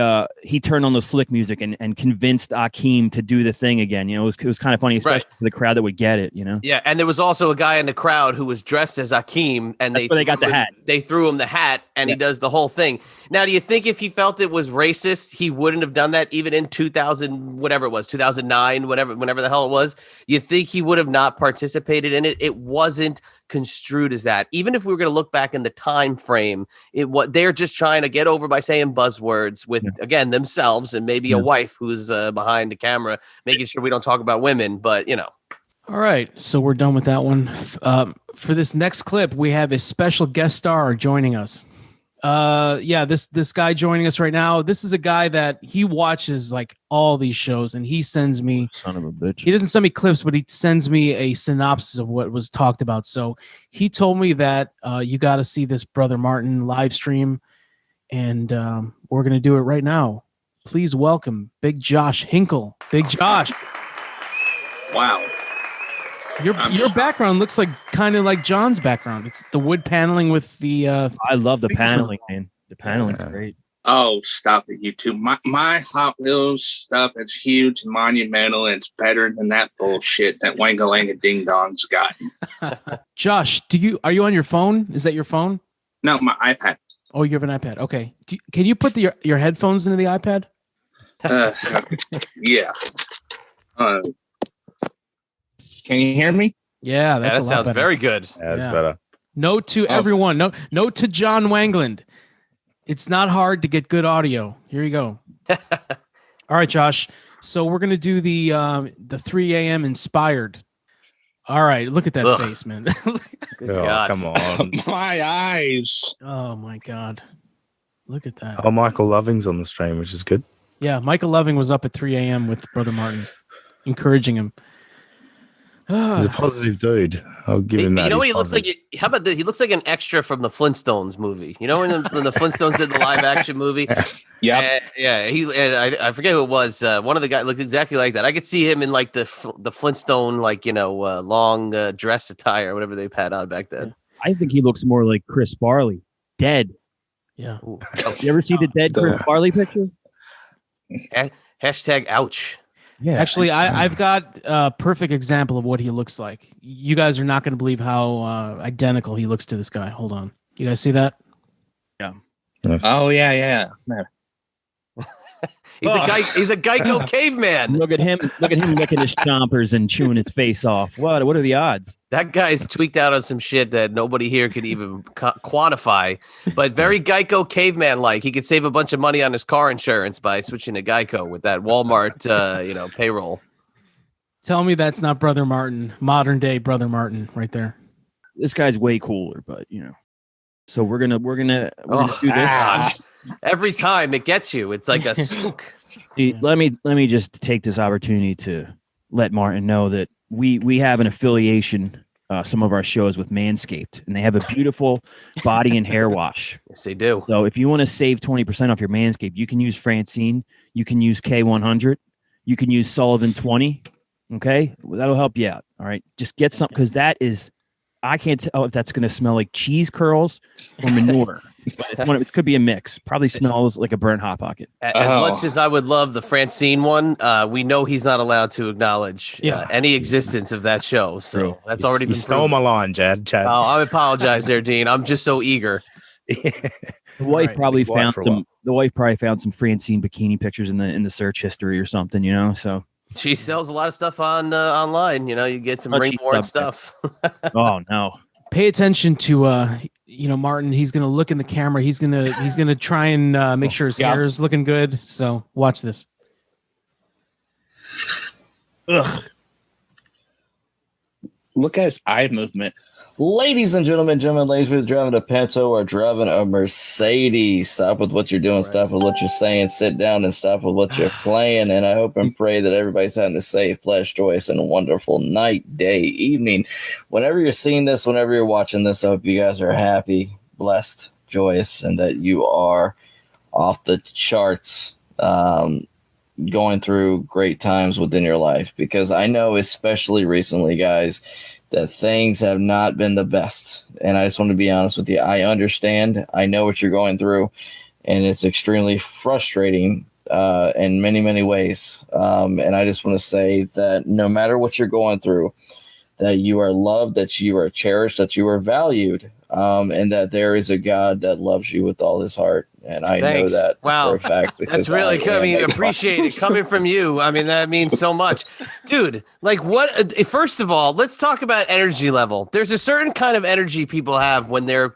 Speaker 7: turned on the slick music and convinced Akeem to do the thing again. You know, it was kind of funny, especially for the crowd that would get it, you know?
Speaker 1: Yeah, and there was also a guy in the crowd who was dressed as Akeem, and they
Speaker 7: got the hat.
Speaker 1: They threw him the hat, and he does the whole thing. Now, do you think if he felt it was racist, he wouldn't have done that even in 2000, whatever it was, 2009, whenever the hell it was? You think he would have not participated in it? It wasn't construed as that. Even if we were going to look back in the time frame, they're just trying to get over by saying buzzwords with again themselves and maybe a wife who's behind the camera making sure we don't talk about women, but you know.
Speaker 5: All right, so we're done with that one. For this next clip, we have a special guest star joining us. This guy joining us right now. This is a guy that he watches like all these shows, and he sends me.
Speaker 7: Son of a bitch.
Speaker 5: He doesn't send me clips, but he sends me a synopsis of what was talked about. So he told me that you got to see this Brother Martin live stream, and we're gonna do it right now. Please welcome Big Josh Hinkle. Big Josh.
Speaker 10: Wow.
Speaker 5: Your background looks like kind of like John's background. It's the wood paneling with the.
Speaker 7: I love the paneling, man. The paneling's great.
Speaker 10: Oh, stop it, you two. My Hot Wheels stuff is huge and monumental, and it's better than that bullshit that Wangalanga Ding Dong's got.
Speaker 5: Josh, are you on your phone? Is that your phone?
Speaker 10: No, my iPad.
Speaker 5: Oh, you have an iPad. Okay. Can you put your headphones into the iPad?
Speaker 10: Yeah. Can you hear me?
Speaker 5: Yeah, that
Speaker 1: sounds
Speaker 5: better.
Speaker 1: very good.
Speaker 4: That's better.
Speaker 5: Note to everyone. Note to John Wangland. It's not hard to get good audio. Here you go. All right, Josh. So we're gonna do the 3 a.m. inspired. All right, look at that face, man.
Speaker 1: Good God.
Speaker 4: Come on.
Speaker 10: My eyes.
Speaker 5: Oh my God. Look at that.
Speaker 4: Oh, Michael Loving's on the stream, which is good.
Speaker 5: Yeah, Michael Loving was up at 3 a.m. with Brother Martin, encouraging him.
Speaker 4: He's a positive dude. I'll give him that.
Speaker 1: You know what he
Speaker 4: positive.
Speaker 1: looks like? How about this? He looks like an extra from the Flintstones movie. You know when the Flintstones did the live action movie?
Speaker 10: Yeah.
Speaker 1: I forget who it was. One of the guys looked exactly like that. I could see him in like the Flintstone, like, long dress attire, whatever they've had on back then.
Speaker 7: I think he looks more like Chris Farley, dead.
Speaker 5: Yeah.
Speaker 7: You ever see the dead Chris Farley picture?
Speaker 1: Hashtag ouch.
Speaker 7: Yeah.
Speaker 5: Actually, I've got a perfect example of what he looks like. You guys are not going to believe how identical he looks to this guy. Hold on. You guys see that?
Speaker 7: Yeah.
Speaker 10: Oh, yeah. Man.
Speaker 1: He's a Geico caveman.
Speaker 7: Look at him licking his chompers and chewing his face off. What are the odds?
Speaker 1: That guy's tweaked out on some shit that nobody here could even quantify, but very Geico caveman-like. He could save a bunch of money on his car insurance by switching to Geico with that Walmart, payroll.
Speaker 5: Tell me that's not Brother Martin, modern day Brother Martin, right there.
Speaker 7: This guy's way cooler, but So we're gonna do this.
Speaker 1: Every time it gets you, it's like a spook.
Speaker 7: Let me just take this opportunity to let Martin know that we have an affiliation, some of our shows with Manscaped, and they have a beautiful body and hair wash.
Speaker 1: Yes, they do.
Speaker 7: So if you want to save 20% off your Manscaped, you can use Francine, you can use K100, you can use Sullivan 20. Okay, that'll help you out. All right, just get some, because that is. I can't tell if that's going to smell like cheese curls or manure. It could be a mix. Probably smells like a burnt Hot Pocket.
Speaker 1: As much as I would love the Francine one, we know he's not allowed to acknowledge any existence of that show. So that's already been
Speaker 4: stole my line, Chad.
Speaker 1: Oh, I apologize there, Dean. I'm just so eager.
Speaker 7: The wife probably found some. The wife probably found some Francine bikini pictures in the search history or something. So.
Speaker 1: She sells a lot of stuff on online. You get some ringborn stuff.
Speaker 7: Oh no!
Speaker 5: pay attention to Martin. He's gonna look in the camera. He's gonna try and make sure his hair is looking good. So watch this.
Speaker 10: Ugh. Look at his eye movement.
Speaker 9: Ladies and gentlemen, ladies, whether driving a Pinto or driving a Mercedes, stop with what you're doing, stop with what you're saying, sit down and stop with what you're playing. And I hope and pray that everybody's having a safe, blessed, joyous, and a wonderful night, day, evening. Whenever you're seeing this, whenever you're watching this, I hope you guys are happy, blessed, joyous, and that you are off the charts, going through great times within your life. Because I know, especially recently, guys, that things have not been the best. And I just want to be honest with you. I understand. I know what you're going through. And it's extremely frustrating in many, many ways. And I just want to say that no matter what you're going through, that you are loved, that you are cherished, that you are valued, and that there is a God that loves you with all his heart. And I know that for a fact.
Speaker 1: That's really good. I mean, appreciate it coming from you. I mean, that means so much. Dude, like what? First of all, let's talk about energy level. There's a certain kind of energy people have when they're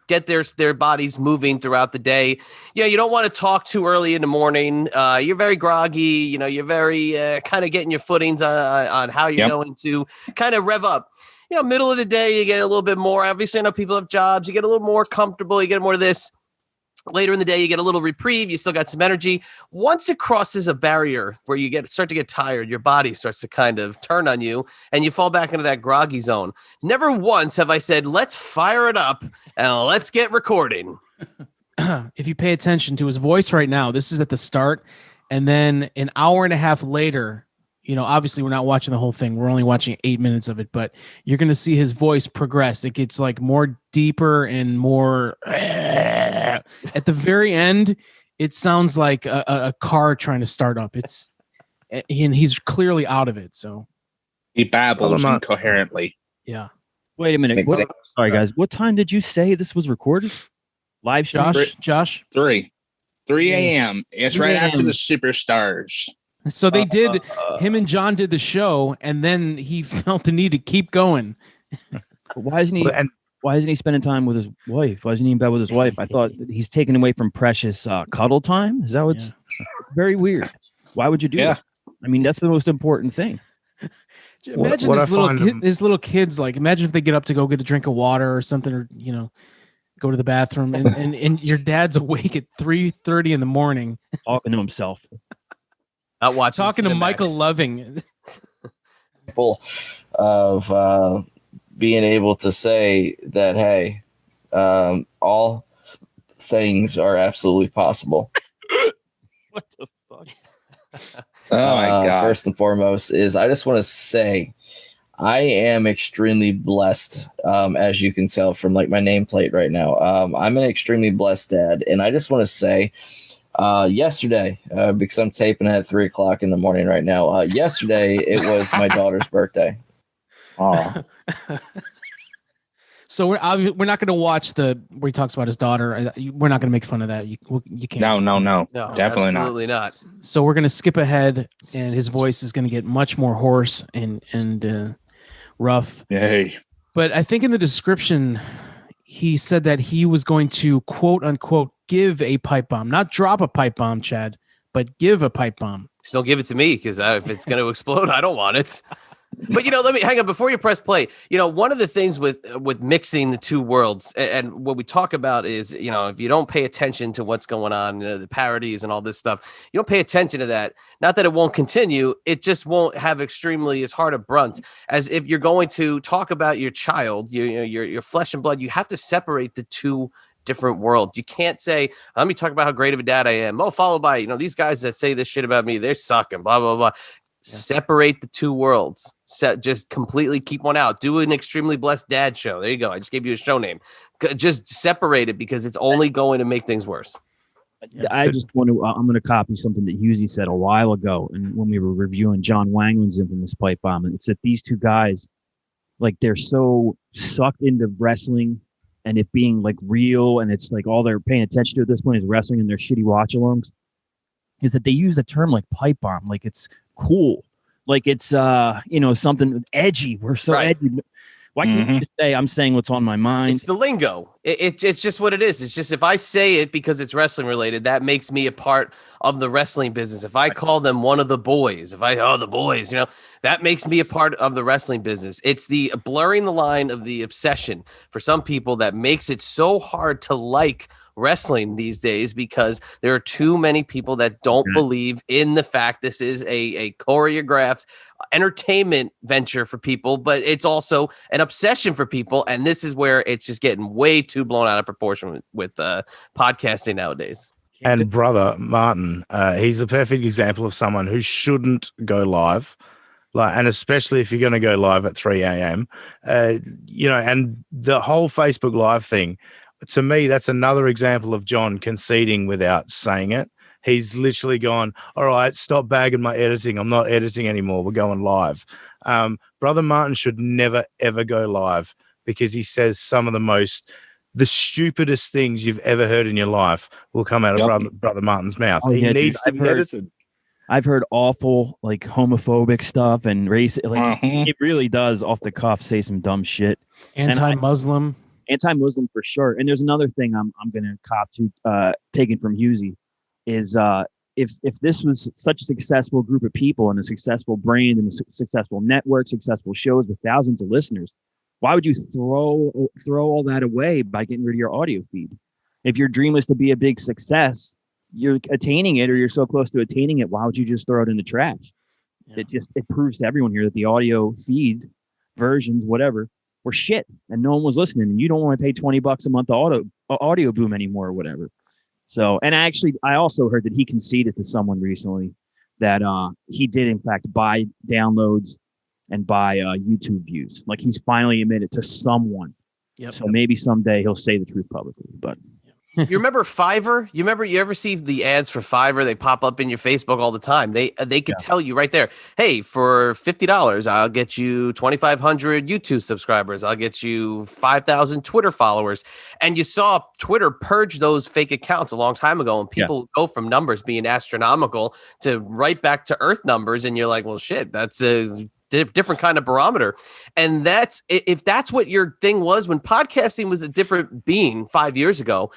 Speaker 1: their bodies moving throughout the day. Yeah, you don't want to talk too early in the morning. You're very groggy. You know, you're very kind of getting your footings on how you're going to kind of rev up. You know, middle of the day, you get a little bit more. Obviously, I know people have jobs. You get a little more comfortable. You get more of this. Later in the day, you get a little reprieve. You still got some energy. Once it crosses a barrier where you start to get tired, your body starts to kind of turn on you, and you fall back into that groggy zone. Never once have I said, let's fire it up and let's get recording.
Speaker 5: If you pay attention to his voice right now, this is at the start. And then an hour and a half later, you know, obviously we're not watching the whole thing. We're only watching 8 minutes of it, but you're going to see his voice progress. It gets like more deeper and more at the very end. It sounds like a car trying to start up. And he's clearly out of it. So
Speaker 10: he babbles incoherently.
Speaker 5: Yeah.
Speaker 7: Wait a minute. Sorry, guys. What time did you say this was recorded? Live stream?
Speaker 5: Josh?
Speaker 10: 3 a.m. It's right after the Superstars.
Speaker 5: So they did, him and John did the show, and then he felt the need to keep going.
Speaker 7: Why isn't he spending time with his wife? Why isn't he in bed with his wife? I thought he's taken away from precious cuddle time. Is that what's very weird? Why would you do that? I mean, that's the most important thing.
Speaker 5: Imagine his little kids, like, imagine if they get up to go get a drink of water or something, or, you know, go to the bathroom, and your dad's awake at 3:30 in the morning.
Speaker 7: Talking to himself.
Speaker 5: Talking to Michael Loving.
Speaker 9: Full of being able to say that, hey, all things are absolutely possible.
Speaker 7: What the fuck?
Speaker 10: Oh my God.
Speaker 9: First and foremost is I just want to say I am extremely blessed, as you can tell from like my nameplate right now. I'm an extremely blessed dad, and I just want to say yesterday, because I'm taping at 3:00 in the morning right now. Yesterday, it was my daughter's birthday.
Speaker 10: Oh,
Speaker 5: so we're not going to watch where he talks about his daughter. We're not going to make fun of that. You can't.
Speaker 10: No, definitely
Speaker 1: absolutely not.
Speaker 5: So we're going to skip ahead, and his voice is going to get much more hoarse and rough.
Speaker 10: Yay!
Speaker 5: But I think in the description, he said that he was going to quote unquote give a pipe bomb, not drop a pipe bomb, Chad, but give a pipe bomb.
Speaker 1: Just don't give it to me, because if it's going to explode, I don't want it. But, you know, let me hang on before you press play. You know, one of the things with mixing the two worlds, and what we talk about is, you know, if you don't pay attention to what's going on, you know, the parodies and all this stuff, you don't pay attention to that. Not that it won't continue, it just won't have extremely as hard a brunt as if you're going to talk about your child, your flesh and blood. You have to separate the two different worlds. You can't say, let me talk about how great of a dad I am. Oh, followed by, you know, these guys that say this shit about me, they're sucking, blah, blah, blah. Separate the two worlds. Just completely keep one out. Do an extremely blessed dad show. There you go. I just gave you a show name. Just separate it, because it's only going to make things worse.
Speaker 7: I just want to. I'm going to copy something that Husey said a while ago, and when we were reviewing John Wangland's infamous pipe bomb, and it's that these two guys, like, they're so sucked into wrestling and it being like real, and it's like all they're paying attention to at this point is wrestling and their shitty watch-alongs, is that they use the term like pipe bomb, like it's cool, like it's you know, something edgy. We're so edgy, Why can't you just say I'm saying what's on my mind?
Speaker 1: It's the lingo. It's just what it is. It's just if I say it because it's wrestling related, that makes me a part of the wrestling business. If I call them one of the boys, the boys, that makes me a part of the wrestling business. It's the blurring the line of the obsession for some people that makes it so hard to like wrestling these days, because there are too many people that don't believe in the fact this is a choreographed entertainment venture for people, but it's also an obsession for people. And this is where it's just getting way too blown out of proportion with podcasting nowadays.
Speaker 4: And brother Martin, he's a perfect example of someone who shouldn't go live. And especially if you're going to go live at 3 a.m., and the whole Facebook Live thing, to me, that's another example of John conceding without saying it. He's literally gone, all right, stop bagging my editing. I'm not editing anymore. We're going live. Brother Martin should never, ever go live, because he says some of the stupidest things you've ever heard in your life will come out of Brother Martin's mouth.
Speaker 7: Oh,
Speaker 4: he
Speaker 7: yeah,
Speaker 4: needs to be edited.
Speaker 7: I've heard awful, like, homophobic stuff and race. Like, it really does off the cuff say some dumb shit.
Speaker 5: Anti-Muslim
Speaker 7: for sure. And there's another thing I'm going to cop to, taken from Husey, is if this was such a successful group of people and a successful brand and a successful network, successful shows with thousands of listeners, why would you throw all that away by getting rid of your audio feed? If your dream is to be a big success, you're attaining it, or you're so close to attaining it, why would you just throw it in the trash? Yeah. It proves to everyone here that the audio feed versions, whatever, were shit, and no one was listening, and you don't want to pay $20 a month to audio boom anymore or whatever. So, and I also heard that he conceded to someone recently that he did in fact buy downloads and buy YouTube views. Like, he's finally admitted to someone. Yep. So maybe someday he'll say the truth publicly. But
Speaker 1: you remember Fiverr? You ever see the ads for Fiverr? They pop up in your Facebook all the time. They could tell you right there, hey, for $50, I'll get you 2,500 YouTube subscribers. I'll get you 5,000 Twitter followers. And you saw Twitter purge those fake accounts a long time ago, and people go from numbers being astronomical to right back to earth numbers. And you're like, well, shit, that's a different kind of barometer. And if that's what your thing was when podcasting was a different being 5 years ago,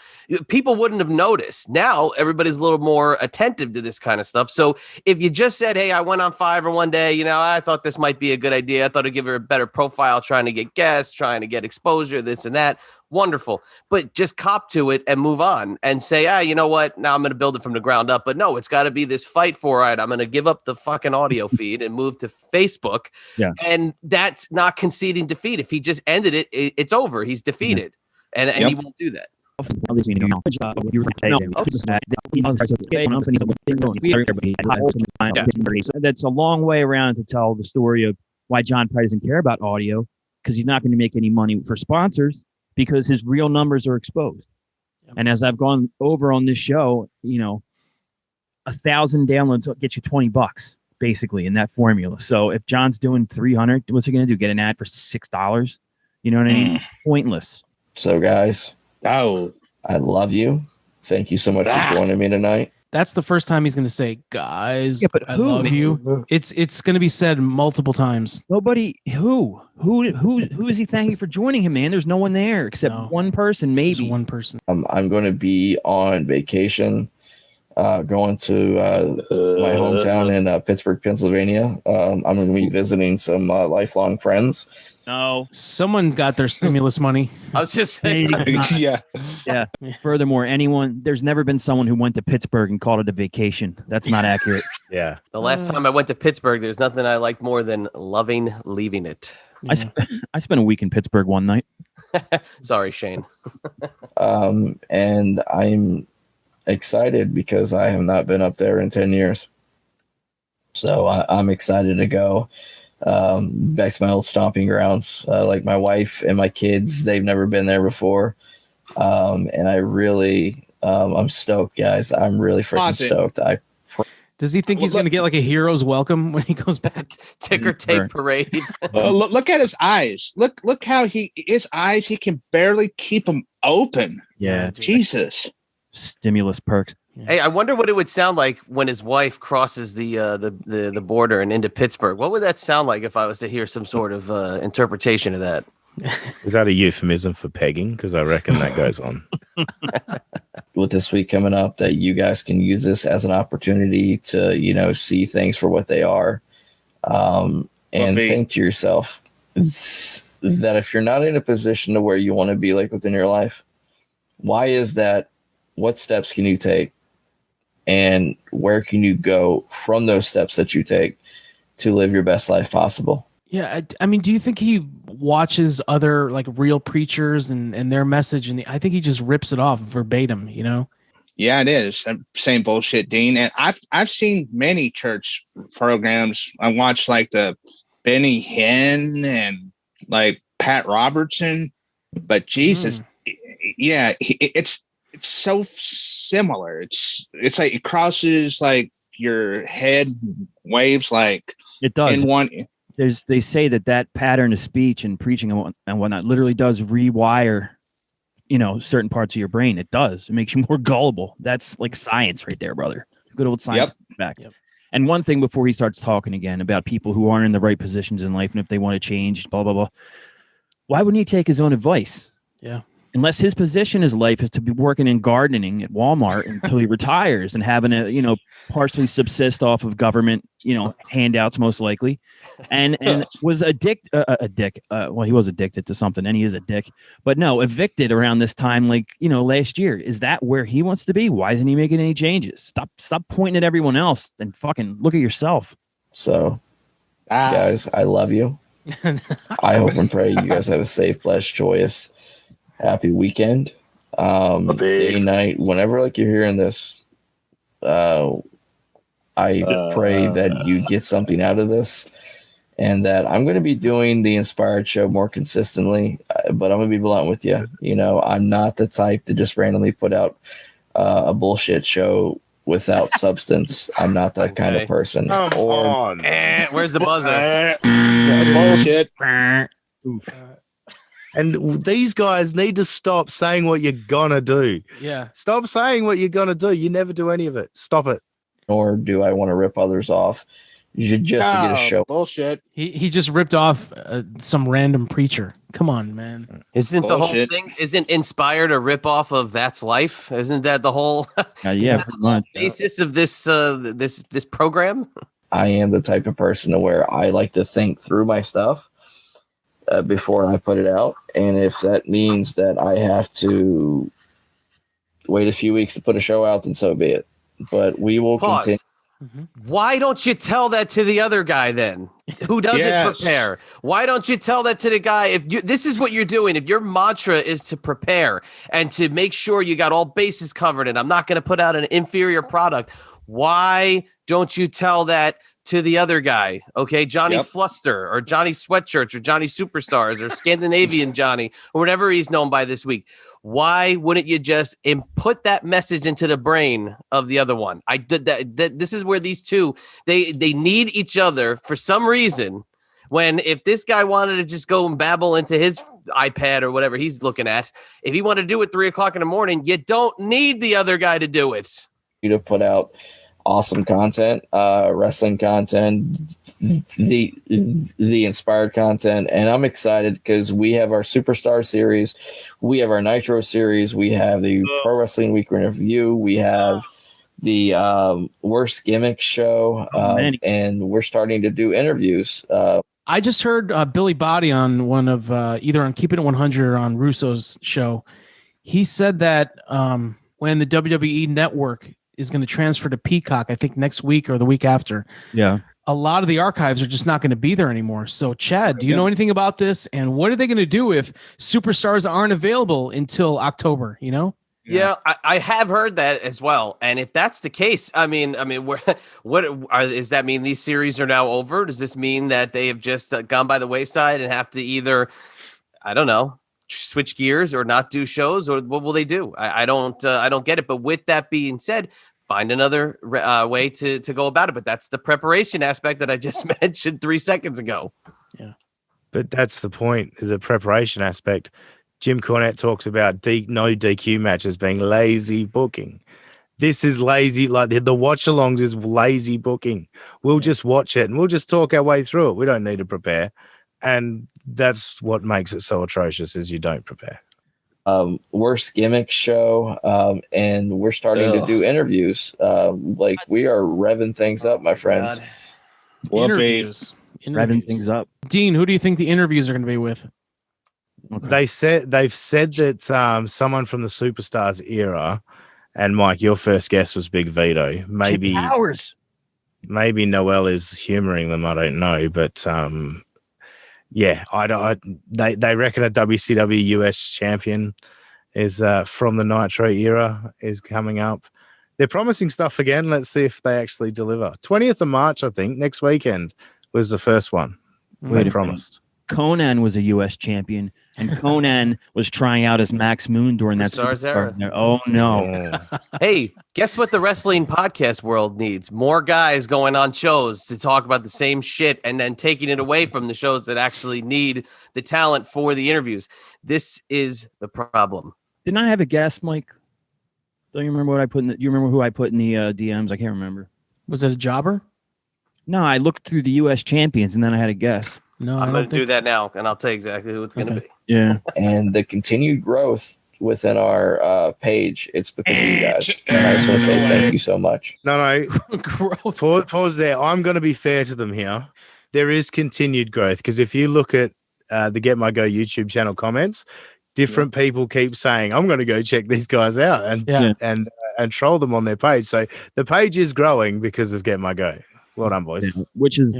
Speaker 1: people wouldn't have noticed. Now everybody's a little more attentive to this kind of stuff. So if you just said, hey, I went on Fiverr one day, I thought this might be a good idea, I thought I'd give her a better profile, trying to get guests, trying to get exposure, this and that, wonderful. But just cop to it and move on and say, you know what, now I'm going to build it from the ground up. But no, it's got to be this fight for it. I'm going to give up the fucking audio feed and move to Facebook. Yeah. And that's not conceding defeat. If he just ended it, it's over. He's defeated. And he won't do that.
Speaker 7: That's a long way around to tell the story of why John probably doesn't care about audio, because he's not going to make any money for sponsors, because his real numbers are exposed. Yep. And as I've gone over on this show, 1,000 downloads will get you $20 basically in that formula. So if John's doing 300, what's he going to do? Get an ad for $6? You know what I mean? Pointless.
Speaker 9: So guys, I love you. Thank you so much for joining me tonight.
Speaker 5: That's the first time he's going to say, guys, I love you. It's going to be said multiple times.
Speaker 7: Nobody, who is he thanking for joining him, man? There's no one there except one person, maybe.
Speaker 5: There's one person.
Speaker 9: I'm going to be on vacation, going to my hometown in Pittsburgh, Pennsylvania. I'm going to be visiting some lifelong friends.
Speaker 7: No.
Speaker 5: Someone got their stimulus money.
Speaker 1: I was just saying.
Speaker 7: Yeah. Furthermore, there's never been someone who went to Pittsburgh and called it a vacation. That's not accurate.
Speaker 4: Yeah.
Speaker 1: The last time I went to Pittsburgh, there's nothing I liked more than loving leaving it.
Speaker 7: Yeah. I spent a week in Pittsburgh one night.
Speaker 1: Sorry, Shane.
Speaker 9: And I'm excited because I have not been up there in 10 years. So I'm excited to go. Back to my old stomping grounds. Like my wife and my kids, they've never been there before. And I really, I'm stoked, guys. I'm really freaking stoked.
Speaker 5: Does he think he's going to get like a hero's welcome when he goes back?
Speaker 1: Ticker tape parade.
Speaker 10: Look at his eyes. Look how his eyes, he can barely keep them open.
Speaker 7: Yeah.
Speaker 10: Jesus.
Speaker 7: Stimulus perks.
Speaker 1: Hey, I wonder what it would sound like when his wife crosses the border and into Pittsburgh. What would that sound like if I was to hear some sort of interpretation of that?
Speaker 4: Is that a euphemism for pegging? Because I reckon that goes on.
Speaker 9: With this week coming up, that you guys can use this as an opportunity to, see things for what they are. And think to yourself that if you're not in a position to where you want to be like within your life, why is that? What steps can you take? And where can you go from those steps that you take to live your best life possible?
Speaker 5: Yeah, I mean, do you think he watches other like real preachers and their message, and I think he just rips it off verbatim,
Speaker 10: Yeah, it is same bullshit, Dean. And I've seen many church programs. I watched like the Benny Hinn and like Pat Robertson, but Jesus, yeah, it's so similar. It's like it crosses like your head waves like
Speaker 7: it does.
Speaker 10: In one.
Speaker 7: They say that pattern of speech and preaching and whatnot literally does rewire, certain parts of your brain. It does. It makes you more gullible. That's like science right there, brother. Good old science fact. Yep. And one thing before he starts talking again about people who aren't in the right positions in life and if they want to change, blah, blah, blah. Why wouldn't he take his own advice?
Speaker 5: Yeah.
Speaker 7: Unless his position in his life is to be working in gardening at Walmart until he retires and having to, partially subsist off of government, handouts most likely, and was a dick. Well, he was addicted to something, and he is a dick. But no, evicted around this time, last year. Is that where he wants to be? Why isn't he making any changes? Stop pointing at everyone else and fucking look at yourself.
Speaker 9: So, guys, I love you. I hope and pray you guys have a safe, blessed, joyous, happy weekend. Day, night, whenever you're hearing this, I pray that you get something out of this, and that I'm going to be doing the Inspired Show more consistently. But I'm going to be blunt with you. I'm not the type to just randomly put out a bullshit show without substance. I'm not that kind of person.
Speaker 4: Come on.
Speaker 1: Where's the buzzer?
Speaker 10: Bullshit.
Speaker 4: And these guys need to stop saying what you're gonna do.
Speaker 5: Yeah.
Speaker 4: Stop saying what you're gonna do. You never do any of it. Stop it.
Speaker 9: Nor do I want to rip others off just to get a show.
Speaker 10: Bullshit.
Speaker 5: He just ripped off some random preacher. Come on, man.
Speaker 1: Isn't the whole thing, isn't Inspired a rip off of That's Life? Isn't that the whole
Speaker 7: pretty much.
Speaker 1: basis of this this program?
Speaker 9: I am the type of person to where I like to think through my stuff before I put it out. And if that means that I have to wait a few weeks to put a show out, then so be it. But we will continue.
Speaker 1: Why don't you tell that to the other guy then, who doesn't prepare? Why don't you tell that to the guy? If this is what you're doing, if your mantra is to prepare and to make sure you got all bases covered, and I'm not going to put out an inferior product, why don't you tell that to the other guy? Okay, Johnny Fluster or Johnny Sweatshirts or Johnny Superstars or Scandinavian Johnny or whatever he's known by this week. Why wouldn't you just input that message into the brain of the other one? I did that. This is where these two, they need each other for some reason. When if this guy wanted to just go and babble into his iPad or whatever he's looking at, if he wanted to do it 3 o'clock in the morning, you don't need the other guy to do it.
Speaker 9: You to put out awesome content, wrestling content, the inspired content, and I'm excited because we have our Superstar series, we have our Nitro series, we have the Pro Wrestling Week Review, we have the Worst Gimmick show, and we're starting to do interviews.
Speaker 5: I just heard Billy Body on one of either on Keeping It 100 or on Russo's show. He said that when the WWE Network is going to transfer to Peacock, I think next week or the week after.
Speaker 7: Yeah.
Speaker 5: A lot of the archives are just not going to be there anymore. So, Chad, do you know anything about this? And what are they going to do if Superstars aren't available until October?
Speaker 1: Yeah, I have heard that as well. And if that's the case, I mean, does that mean these series are now over? Does this mean that they have just gone by the wayside and have to either, I don't know, switch gears or not do shows, or what will they do? I don't get it. But with that being said, find another way to go about it. But that's the preparation aspect that I just mentioned 3 seconds ago.
Speaker 5: Yeah.
Speaker 4: But that's the point, the preparation aspect. Jim Cornette talks about no DQ matches being lazy booking. This is lazy, like the watch-alongs is lazy booking. We'll just watch it and we'll just talk our way through it. We don't need to prepare. And that's what makes it so atrocious is you don't prepare.
Speaker 9: Worst gimmick show, and we're starting to do interviews. Like we are revving things up, my friends.
Speaker 5: Interviews.
Speaker 7: Revving things up.
Speaker 5: Dean, who do you think the interviews are going to be with?
Speaker 7: Okay.
Speaker 4: They've said that someone from the Superstars era, and Mike, your first guess was Big Vito. Maybe maybe Noel is humoring them. I don't know, but yeah, they reckon a WCW US champion is from the Nitro era is coming up. They're promising stuff again. Let's see if they actually deliver. 20th of March, I think, next weekend was the first one. We promised.
Speaker 7: Conan was a U.S. champion, and Conan was trying out as Max Moon during that
Speaker 1: Superstars era.
Speaker 7: Oh no!
Speaker 1: Hey, guess what the wrestling podcast world needs? More guys going on shows to talk about the same shit and then taking it away from the shows that actually need the talent for the interviews. This is the problem.
Speaker 7: Didn't I have a guess, Mike? Don't you remember what I put in? Do you remember who I put in the DMs? I can't remember.
Speaker 5: Was it a jobber?
Speaker 7: No, I looked through the U.S. champions and then I had a guess.
Speaker 5: No,
Speaker 1: I'm going to do that now, and I'll tell you exactly who it's going to be.
Speaker 7: Yeah.
Speaker 9: And the continued growth within our page, it's because of you guys. And I just want to say thank you so much.
Speaker 4: No. Pause there. I'm going to be fair to them here. There is continued growth because if you look at the Get My Go YouTube channel comments, different people keep saying, I'm going to go check these guys out and troll them on their page. So the page is growing because of Get My Go. Well done, boys.
Speaker 7: Yeah, which is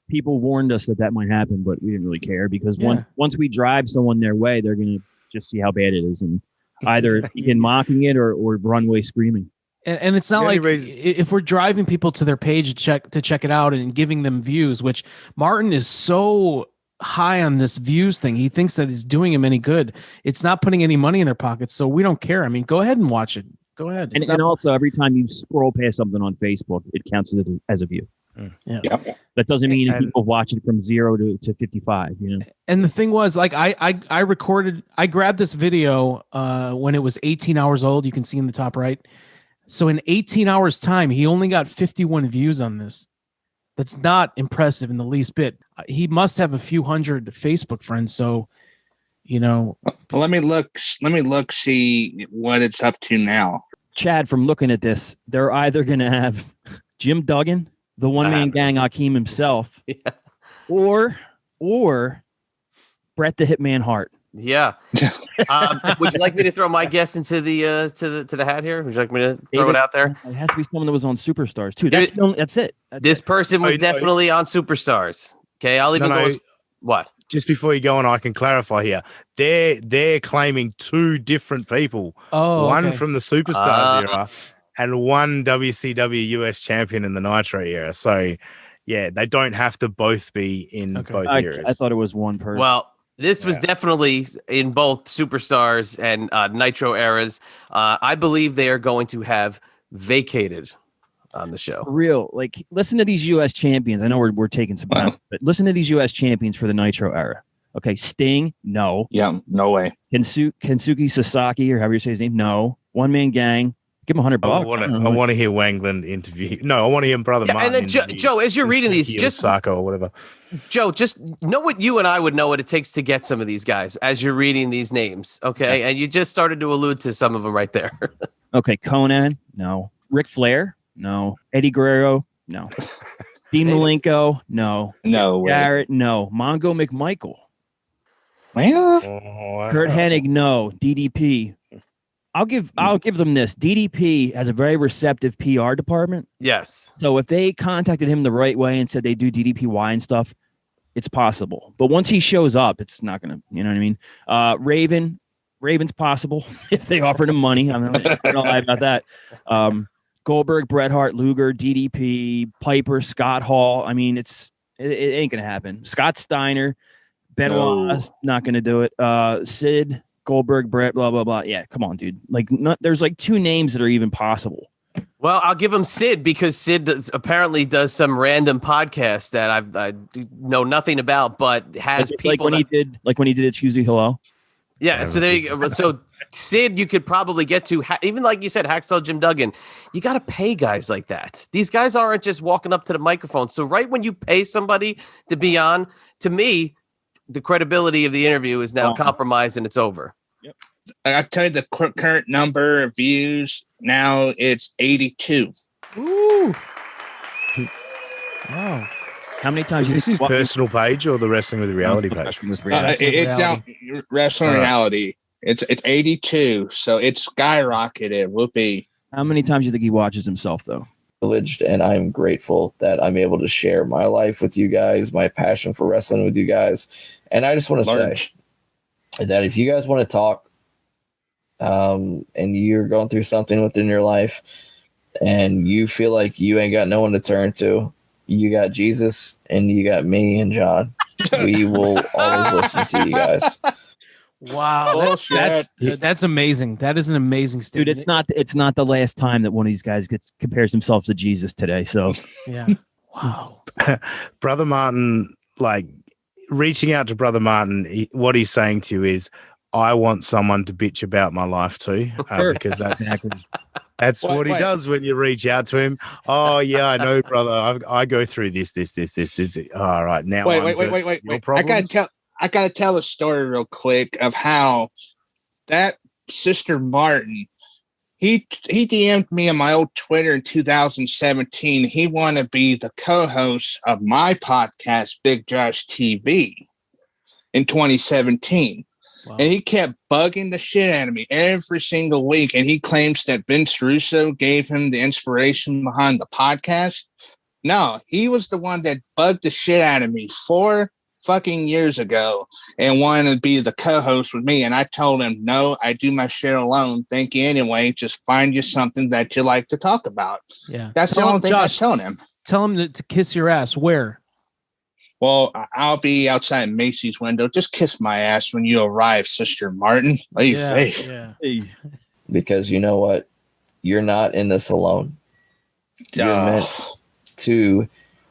Speaker 7: people warned us that might happen, but we didn't really care because once we drive someone their way, they're going to just see how bad it is and either begin mocking it or run away screaming.
Speaker 5: And it's not like if we're driving people to their page to check it out and giving them views, which Martin is so high on this views thing. He thinks that it's doing him any good. It's not putting any money in their pockets. So we don't care. I mean, go ahead and watch it. Go ahead.
Speaker 7: And also every time you scroll past something on Facebook, it counts as a view.
Speaker 5: Yeah.
Speaker 7: That doesn't mean people watch it from 0 to 55, you know.
Speaker 5: And the thing was, like, I grabbed this video when it was 18 hours old. You can see in the top right. So in 18 hours time, he only got 51 views on this. That's not impressive in the least bit. He must have a few hundred Facebook friends. So, you know,
Speaker 10: let me look, see what it's up to now.
Speaker 7: Chad, from looking at this, they're either going to have Jim Duggan, the one-man gang Akeem himself, or Bret the Hitman Hart.
Speaker 1: Yeah. Would you like me to throw my guess into the to the hat here? Would you like me to throw it out there?
Speaker 7: It has to be someone that was on Superstars too. That's it.
Speaker 1: This person was definitely on Superstars. Okay, I'll even go. What?
Speaker 4: Just before you go on, I can clarify here. They're claiming two different people. One from the Superstars era and one WCW US champion in the Nitro era. So, yeah, they don't have to both be in both eras.
Speaker 7: I thought it was one person.
Speaker 1: Well, this was definitely in both Superstars and Nitro eras. I believe they are going to have vacated on the show.
Speaker 7: For real, like, listen to these U.S. champions. I know we're taking some time, but listen to these U.S. champions for the Nitro era. Okay, Sting, no.
Speaker 10: Yeah, no way.
Speaker 7: Kensuke Sasaki, or however you say his name, no. One Man Gang. Give him $100.
Speaker 4: I want to hear Wangland interview. No, I want to hear Brother Martin.
Speaker 1: And then Joe, as you're reading these, just
Speaker 4: Sako or whatever.
Speaker 1: Joe, just know what you and I would know what it takes to get some of these guys as you're reading these names. Okay, and you just started to allude to some of them right there.
Speaker 7: Okay, Conan, no. Ric Flair, no. Eddie Guerrero, no. Dean Malenko, no.
Speaker 10: No way.
Speaker 7: Jarrett, no. Mongo McMichael.
Speaker 10: Well,
Speaker 7: Kurt Hennig, no. DDP. I'll give them this. DDP has a very receptive PR department.
Speaker 1: Yes.
Speaker 7: So if they contacted him the right way and said they do DDPY and stuff, it's possible. But once he shows up, it's not gonna. You know what I mean? Raven's possible if they offered him money. I don't lie about that. Goldberg, Bret Hart, Luger, DDP, Piper, Scott Hall. I mean, it ain't gonna happen. Scott Steiner, Benoit's not gonna do it. Sid. Goldberg, Brett, blah, blah, blah. Yeah, come on, dude. Like, there's like two names that are even possible.
Speaker 1: Well, I'll give him Sid because Sid apparently does some random podcast that I know nothing about, but has people
Speaker 7: when he did it Tuesday Hello.
Speaker 1: Yeah, so there you go. So Sid, you could probably get to even like you said, Hacksaw Jim Duggan. You got to pay guys like that. These guys aren't just walking up to the microphone. So right when you pay somebody to be on, to me, the credibility of the interview is now compromised and it's over.
Speaker 10: Yep. I tell you the current number of views now. It's 82.
Speaker 5: Ooh. Wow.
Speaker 7: How many times
Speaker 4: Is this his personal page or the Wrestling with Reality page?
Speaker 10: It's down Wrestling Reality. It's 82, so it's skyrocketed. Whoopee.
Speaker 7: How many times do you think he watches himself though?
Speaker 9: Privileged, and I'm grateful that I'm able to share my life with you guys, my passion for wrestling with you guys. And I just want to say that if you guys want to talk, and you're going through something within your life and you feel like you ain't got no one to turn to, you got Jesus and you got me and John. We will always listen to you guys.
Speaker 5: Wow, that's amazing. That is an amazing statement.
Speaker 7: Dude, it's not the last time that one of these guys compares himself to Jesus today. So
Speaker 5: yeah. Wow.
Speaker 4: Brother Martin, like reaching out to Brother Martin, what he's saying to you is, I want someone to bitch about my life too, because that's what he does when you reach out to him. Oh yeah, I know, brother. I go through this. All right, now
Speaker 10: wait. I gotta tell a story real quick of how that Sister Martin. He DM'd me on my old Twitter in 2017. He wanted to be the co-host of my podcast, Big Josh TV, in 2017. Wow. And he kept bugging the shit out of me every single week. And he claims that Vince Russo gave him the inspiration behind the podcast. No, he was the one that bugged the shit out of me 4 fucking years ago and wanted to be the co-host with me. And I told him, no, I do my shit alone. Thank you anyway. Just find you something that you like to talk about.
Speaker 5: Yeah.
Speaker 10: That's the only thing I was telling him.
Speaker 5: Tell him to kiss your ass. Where?
Speaker 10: Well, I'll be outside Macy's window. Just kiss my ass when you arrive, Sister Martin.
Speaker 5: Yeah.
Speaker 9: Because you know what? You're not in this alone. You're meant to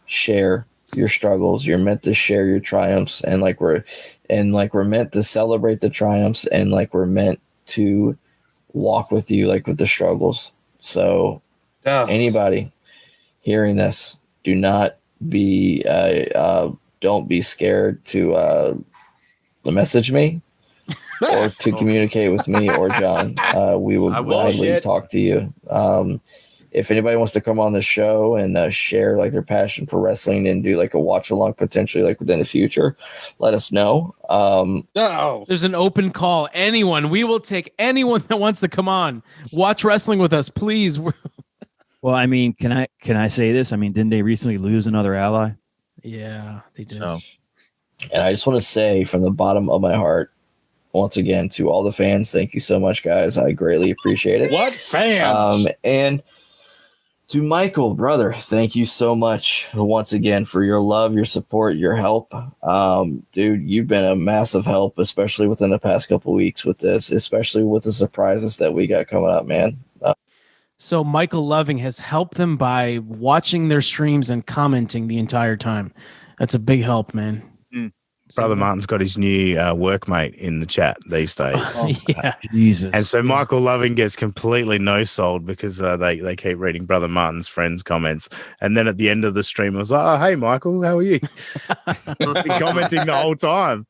Speaker 9: share your struggles. You're meant to share your triumphs, and like we're meant to celebrate the triumphs, and like we're meant to walk with you, like with the struggles. So anybody hearing this, do not be don't be scared to message me or to communicate with me or John. We will gladly talk to you. If anybody wants to come on the show and share like their passion for wrestling and do like a watch along potentially like within the future, let us know.
Speaker 5: There's an open call. Anyone, we will take anyone that wants to come on, watch wrestling with us, please.
Speaker 7: Well, I mean, can I say this? I mean, didn't they recently lose another ally?
Speaker 5: Yeah, they did.
Speaker 9: So, and I just want to say from the bottom of my heart, once again, to all the fans, thank you so much, guys. I greatly appreciate it.
Speaker 10: What fans?
Speaker 9: And to Michael, brother, thank you so much once again for your love, your support, your help. Dude, you've been a massive help, especially within the past couple of weeks with this, especially with the surprises that we got coming up, man.
Speaker 5: So Michael Loving has helped them by watching their streams and commenting the entire time. That's a big help, man.
Speaker 4: Brother Martin's got his new workmate in the chat these days.
Speaker 5: Yeah,
Speaker 7: Jesus.
Speaker 4: And so Michael Loving gets completely no-sold because they keep reading Brother Martin's friends' comments. And then at the end of the stream, I was like, oh, hey, Michael, how are you? Commenting the whole time.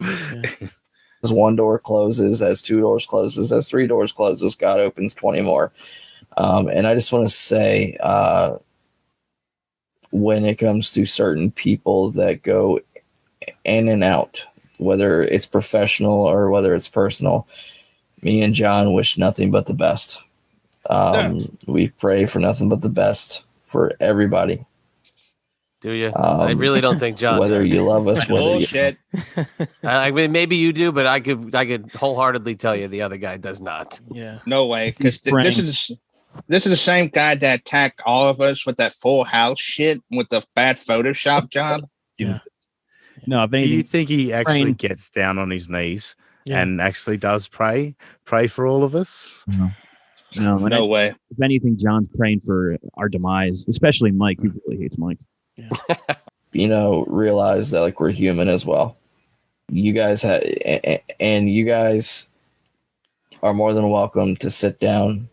Speaker 9: As one door closes, as 2 doors closes, as 3 doors closes, God opens 20 more. And I just want to say, when it comes to certain people that go in and out, whether it's professional or whether it's personal, me and John wish nothing but the best. We pray for nothing but the best for everybody.
Speaker 1: Do you? I really don't think John.
Speaker 9: Whether
Speaker 1: does.
Speaker 9: you love us, whether
Speaker 10: bullshit.
Speaker 1: I mean, maybe you do, but I could wholeheartedly tell you the other guy does not.
Speaker 5: Yeah.
Speaker 10: No way, because this is the same guy that attacked all of us with that Full House shit with the bad Photoshop job.
Speaker 5: Yeah.
Speaker 7: No,
Speaker 4: do you think he actually gets down on his knees and actually does pray for all of us?
Speaker 10: No way.
Speaker 7: If anything, John's praying for our demise, especially Mike. He really hates Mike.
Speaker 9: Yeah. Realize that like we're human as well. You guys you guys are more than welcome to sit down,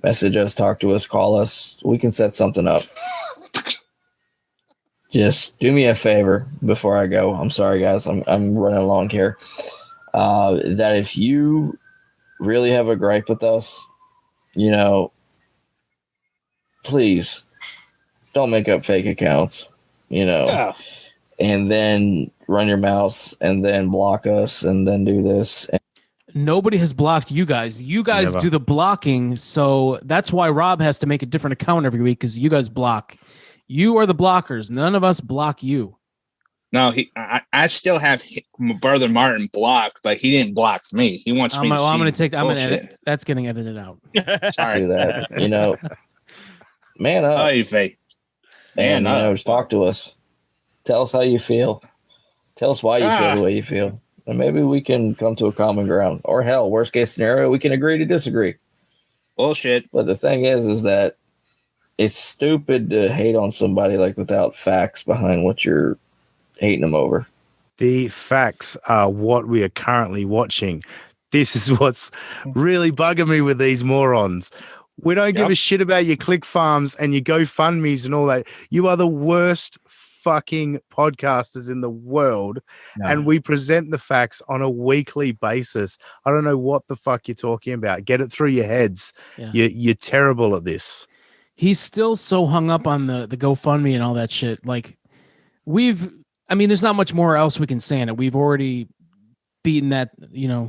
Speaker 9: message us, talk to us, call us. We can set something up. just do me a favor before I go. I'm sorry, guys. I'm running along here. That if you really have a gripe with us, please don't make up fake accounts, and then run your mouse and then block us and then do this.
Speaker 5: Nobody has blocked you guys. You guys do the blocking, so that's why Rob has to make a different account every week because you guys block. You are the blockers. None of us block you.
Speaker 10: No, I still have my brother Martin blocked, but he didn't block me. He wants me to
Speaker 5: I'm going to
Speaker 10: see
Speaker 5: I'm going to edit. That's getting edited out.
Speaker 10: Sorry.
Speaker 9: Do that. Man up.
Speaker 10: Hey, Faye.
Speaker 9: And talk to us. Tell us how you feel. Tell us why you feel the way you feel. And maybe we can come to a common ground. Or hell, worst case scenario, we can agree to disagree.
Speaker 10: Bullshit.
Speaker 9: But the thing is that it's stupid to hate on somebody without facts behind what you're hating them over.
Speaker 4: The facts are what we are currently watching. This is what's really bugging me with these morons. We don't give a shit about your click farms and your GoFundMes and all that. You are the worst fucking podcasters in the world, and we present the facts on a weekly basis. I don't know what the fuck you're talking about. Get it through your heads. Yeah. You're terrible at this.
Speaker 5: He's still so hung up on the GoFundMe and all that shit. There's not much more else we can say in it. We've already beaten that,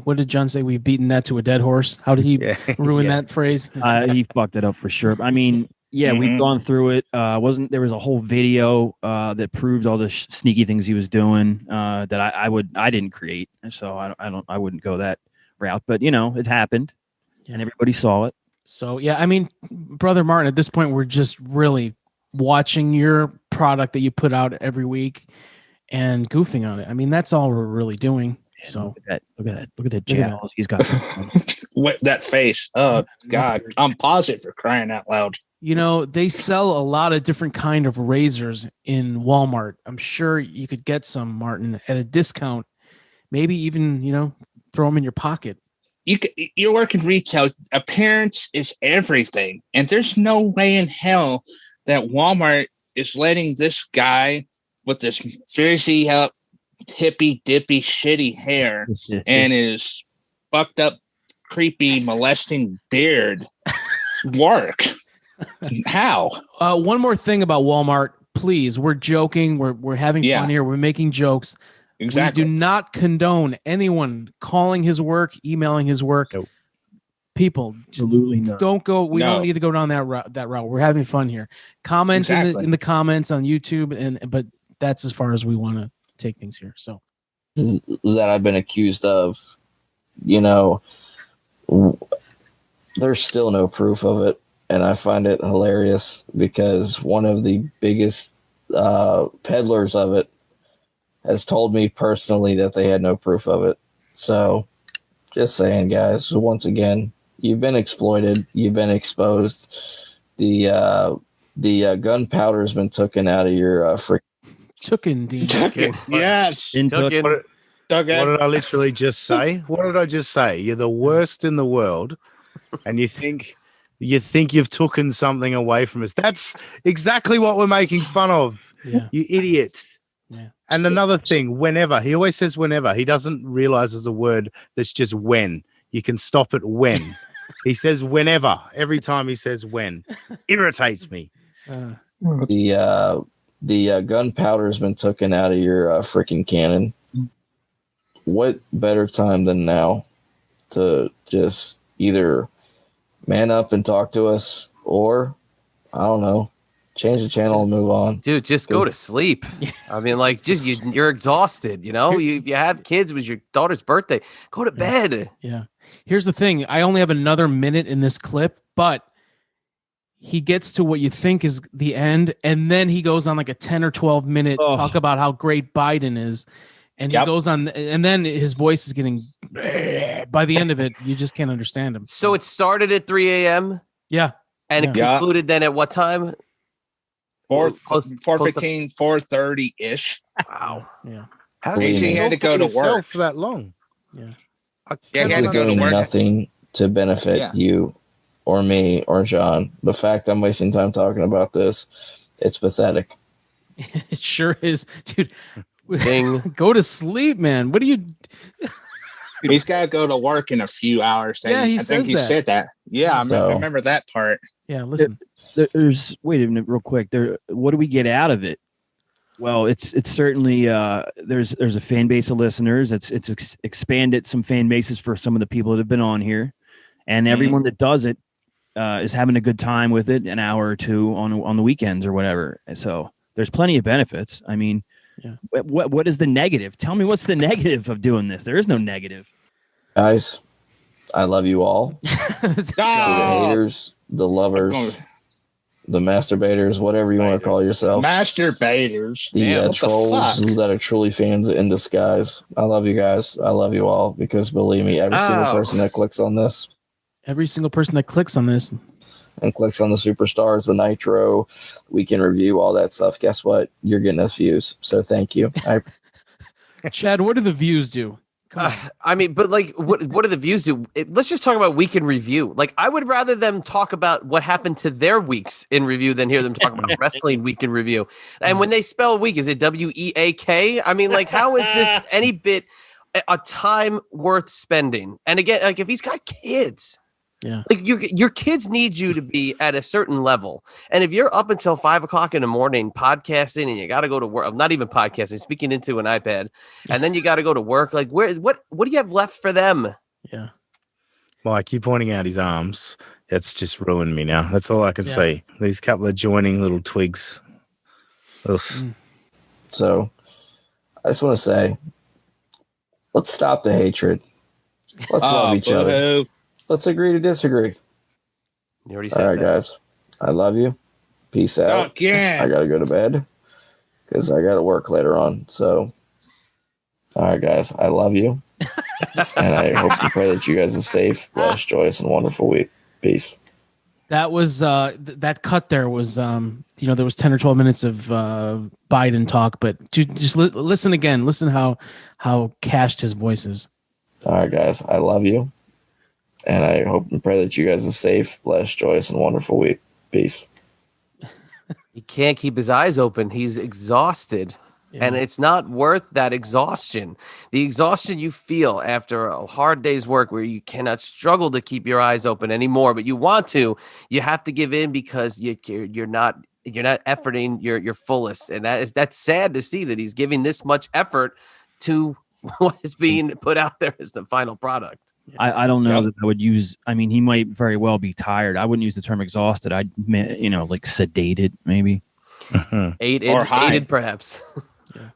Speaker 5: what did John say? We've beaten that to a dead horse. How did he ruin that phrase?
Speaker 7: He fucked it up for sure. We've gone through it. There was a whole video that proved all the sneaky things he was doing that I didn't create. So I wouldn't go that route, but it happened and everybody saw it.
Speaker 5: So Brother Martin, at this point, we're just really watching your product that you put out every week and goofing on it. That's all we're really doing. So
Speaker 7: look at that jowls he's got.
Speaker 10: That face. Oh God, I'm positive for crying out loud.
Speaker 5: They sell a lot of different kind of razors in Walmart. I'm sure you could get some, Martin, at a discount. Maybe even throw them in your pocket.
Speaker 10: You work in retail. Appearance is everything, and there's no way in hell that Walmart is letting this guy with this frizzy up, hippy dippy shitty hair and his fucked up creepy molesting beard work. How?
Speaker 5: One more thing about Walmart, please. We're joking, we're having fun here, we're making jokes.
Speaker 10: Exactly.
Speaker 5: We do not condone anyone calling his work, emailing his work.
Speaker 4: Nope.
Speaker 5: People,
Speaker 7: absolutely not.
Speaker 5: Don't go. We don't need to go down that route. We're having fun here. Comment in the comments on YouTube, but that's as far as we want to take things here. So
Speaker 9: that I've been accused of, there's still no proof of it, and I find it hilarious because one of the biggest peddlers of it has told me personally that they had no proof of it. So just saying, guys, once again, you've been exploited, you've been exposed. The gunpowder has been taken out of your
Speaker 5: Dean.
Speaker 10: Yes.
Speaker 4: What did I literally just say? What did I just say? You're the worst in the world, and you think you've taken something away from us. That's exactly what we're making fun of.
Speaker 5: Yeah.
Speaker 4: You idiot.
Speaker 5: Yeah.
Speaker 4: And another thing, whenever. He always says whenever. He doesn't realize there's a word that's just when. You can stop it when. He says whenever. Every time he says when. Irritates me.
Speaker 9: The gunpowder has been taken out of your freaking cannon. What better time than now to just either man up and talk to us, or I don't know, change the channel and move on.
Speaker 1: Dude, just go to sleep. You're exhausted. If you have kids, it was your daughter's birthday. Go to bed.
Speaker 5: Yeah. Here's the thing. I only have another minute in this clip, but he gets to what you think is the end, and then he goes on like a 10 or 12 minute talk about how great Biden is. And he goes on, and then his voice is getting, by the end of it, you just can't understand him.
Speaker 1: So it started at 3 a.m.?
Speaker 5: Yeah.
Speaker 1: And it concluded then at what time?
Speaker 10: 4:15, 4:30-ish.
Speaker 5: Wow. Yeah.
Speaker 4: How
Speaker 10: did he had to go to work
Speaker 4: for that long?
Speaker 5: Yeah.
Speaker 9: This is doing nothing to benefit you or me or John. The fact I'm wasting time talking about this, it's pathetic.
Speaker 5: It sure is, dude.
Speaker 1: Ding.
Speaker 5: Go to sleep, man. What do you?
Speaker 10: He's got to go to work in a few hours.
Speaker 5: Yeah, he
Speaker 10: I think
Speaker 5: says
Speaker 10: he
Speaker 5: that.
Speaker 10: said that. Yeah, I
Speaker 9: No.
Speaker 10: remember that part.
Speaker 5: Yeah, listen.
Speaker 7: There's wait a minute, real quick. What do we get out of it? Well, it's certainly there's a fan base of listeners. It's expanded some fan bases for some of the people that have been on here, and everyone that does it is having a good time with it, an hour or two on the weekends or whatever. So there's plenty of benefits. I mean,
Speaker 5: Yeah.
Speaker 7: what is the negative? Tell me what's the negative of doing this. There is no negative.
Speaker 9: Guys, I love you all. The
Speaker 10: Oh,
Speaker 9: haters, the lovers, the masturbators, whatever you want to call yourself.
Speaker 10: masturbators.
Speaker 9: The
Speaker 10: What the
Speaker 9: trolls
Speaker 10: fuck?
Speaker 9: that are truly fans in disguise. I love you guys. I love you all because believe me, every single
Speaker 10: Oh.
Speaker 9: person that clicks on this
Speaker 5: Every single person that clicks on this.
Speaker 9: and clicks on the Superstars, the Nitro, weekend review, all that stuff, guess what? You're getting us views. So thank you.
Speaker 5: Chad, what do the views do?
Speaker 1: I mean, but like, what do the views do? Let's just talk about week in review. Like, I would rather them talk about what happened to their weeks in review than hear them talk about wrestling week in review. And when they spell week, is it WEAK? I mean, like, how is this any bit a time worth spending? And again, like, if he's got kids,
Speaker 5: Yeah.
Speaker 1: like your kids need you to be at a certain level. And if you're up until 5 o'clock in the morning podcasting and you got to go to work, I'm not even podcasting, speaking into an iPad, and then you got to go to work, like what do you have left for them?
Speaker 5: Yeah.
Speaker 4: Mike, you pointing out his arms. That's just ruined me now. That's all I can
Speaker 5: Yeah.
Speaker 4: see. These couple of joining little twigs. Ugh.
Speaker 9: So I just want to say, let's stop the hatred. Let's love each other.
Speaker 10: boo-hoo.
Speaker 9: Let's agree to disagree.
Speaker 1: You already
Speaker 9: All
Speaker 1: said
Speaker 9: right,
Speaker 1: that.
Speaker 9: guys. I love you. Peace out.
Speaker 10: Again.
Speaker 9: I gotta go to bed because I gotta work later on. So, all right, guys. I love you, and I hope and pray that you guys are safe, blessed, joyous, and wonderful week. Peace.
Speaker 5: That was that cut there was there was 10 or 12 minutes of Biden talk, but just listen again. Listen how cashed his voice is.
Speaker 9: All right, guys. I love you, and I hope and pray that you guys are safe, blessed, joyous, and wonderful week. Peace.
Speaker 1: He can't keep his eyes open. He's exhausted.
Speaker 5: Yeah.
Speaker 1: And it's not worth that exhaustion. The exhaustion you feel after a hard day's work where you cannot struggle to keep your eyes open anymore, but you want to, you have to give in because you're not efforting your fullest. And that's sad to see that he's giving this much effort to what is being put out there as the final product.
Speaker 7: I don't know that I would use. I mean, he might very well be tired. I wouldn't use the term exhausted. I'd like sedated maybe.
Speaker 1: Aided perhaps.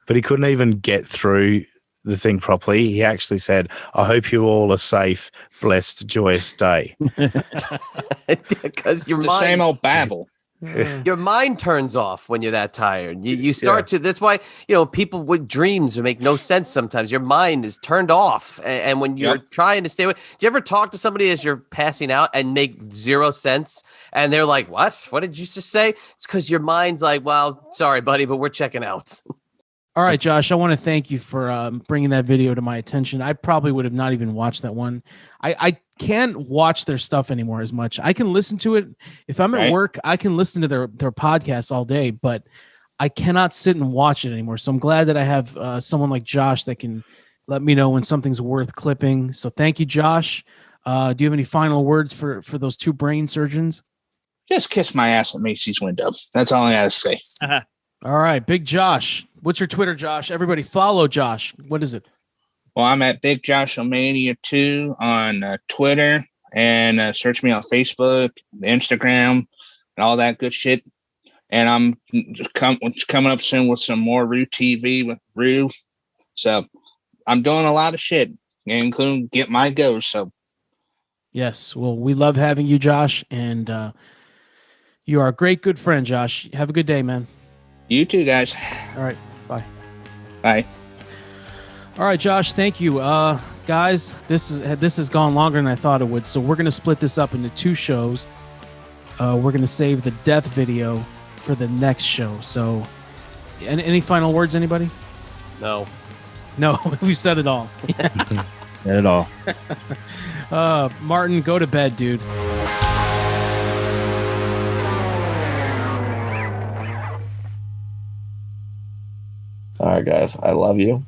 Speaker 4: But he couldn't even get through the thing properly. He actually said, I hope you all are safe, blessed, joyous day.
Speaker 1: Because your
Speaker 10: It's the
Speaker 1: mind,
Speaker 10: same old babble.
Speaker 1: your mind turns off when you're that tired. You start to, that's why, people with dreams make no sense sometimes. Your mind is turned off. And when you're trying to stay away, do you ever talk to somebody as you're passing out and make zero sense? And they're like, what did you just say? It's because your mind's like, well, sorry, buddy, but we're checking out.
Speaker 5: All right, Josh, I want to thank you for bringing that video to my attention. I probably would have not even watched that one. I can't watch their stuff anymore as much. I can listen to it. If I'm at work, I can listen to their podcasts all day, but I cannot sit and watch it anymore. So I'm glad that I have someone like Josh that can let me know when something's worth clipping. So thank you, Josh. Do you have any final words for those two brain surgeons?
Speaker 10: Just kiss my ass at Macy's window. That's all I got to say.
Speaker 5: All right, Big Josh. What's your Twitter, Josh? Everybody follow Josh. What is it?
Speaker 10: Well, I'm at Big Joshomania 2 on Twitter, and search me on Facebook, Instagram, and all that good shit. And I'm coming up soon with some more Rue TV with Rue. So I'm doing a lot of shit, including Get My Go. So
Speaker 5: Yes. Well, we love having you, Josh, and you are a great, good friend, Josh. Have a good day, man.
Speaker 10: You too, guys.
Speaker 5: All right. Bye.
Speaker 10: Bye.
Speaker 5: All right, Josh. Thank you. Guys, this has gone longer than I thought it would. So we're going to split this up into two shows. We're going to save the death video for the next show. So any final words, anybody?
Speaker 1: No.
Speaker 5: No, we said it all.
Speaker 7: Not at all.
Speaker 5: Martin, go to bed, dude.
Speaker 9: All right, guys. I love you.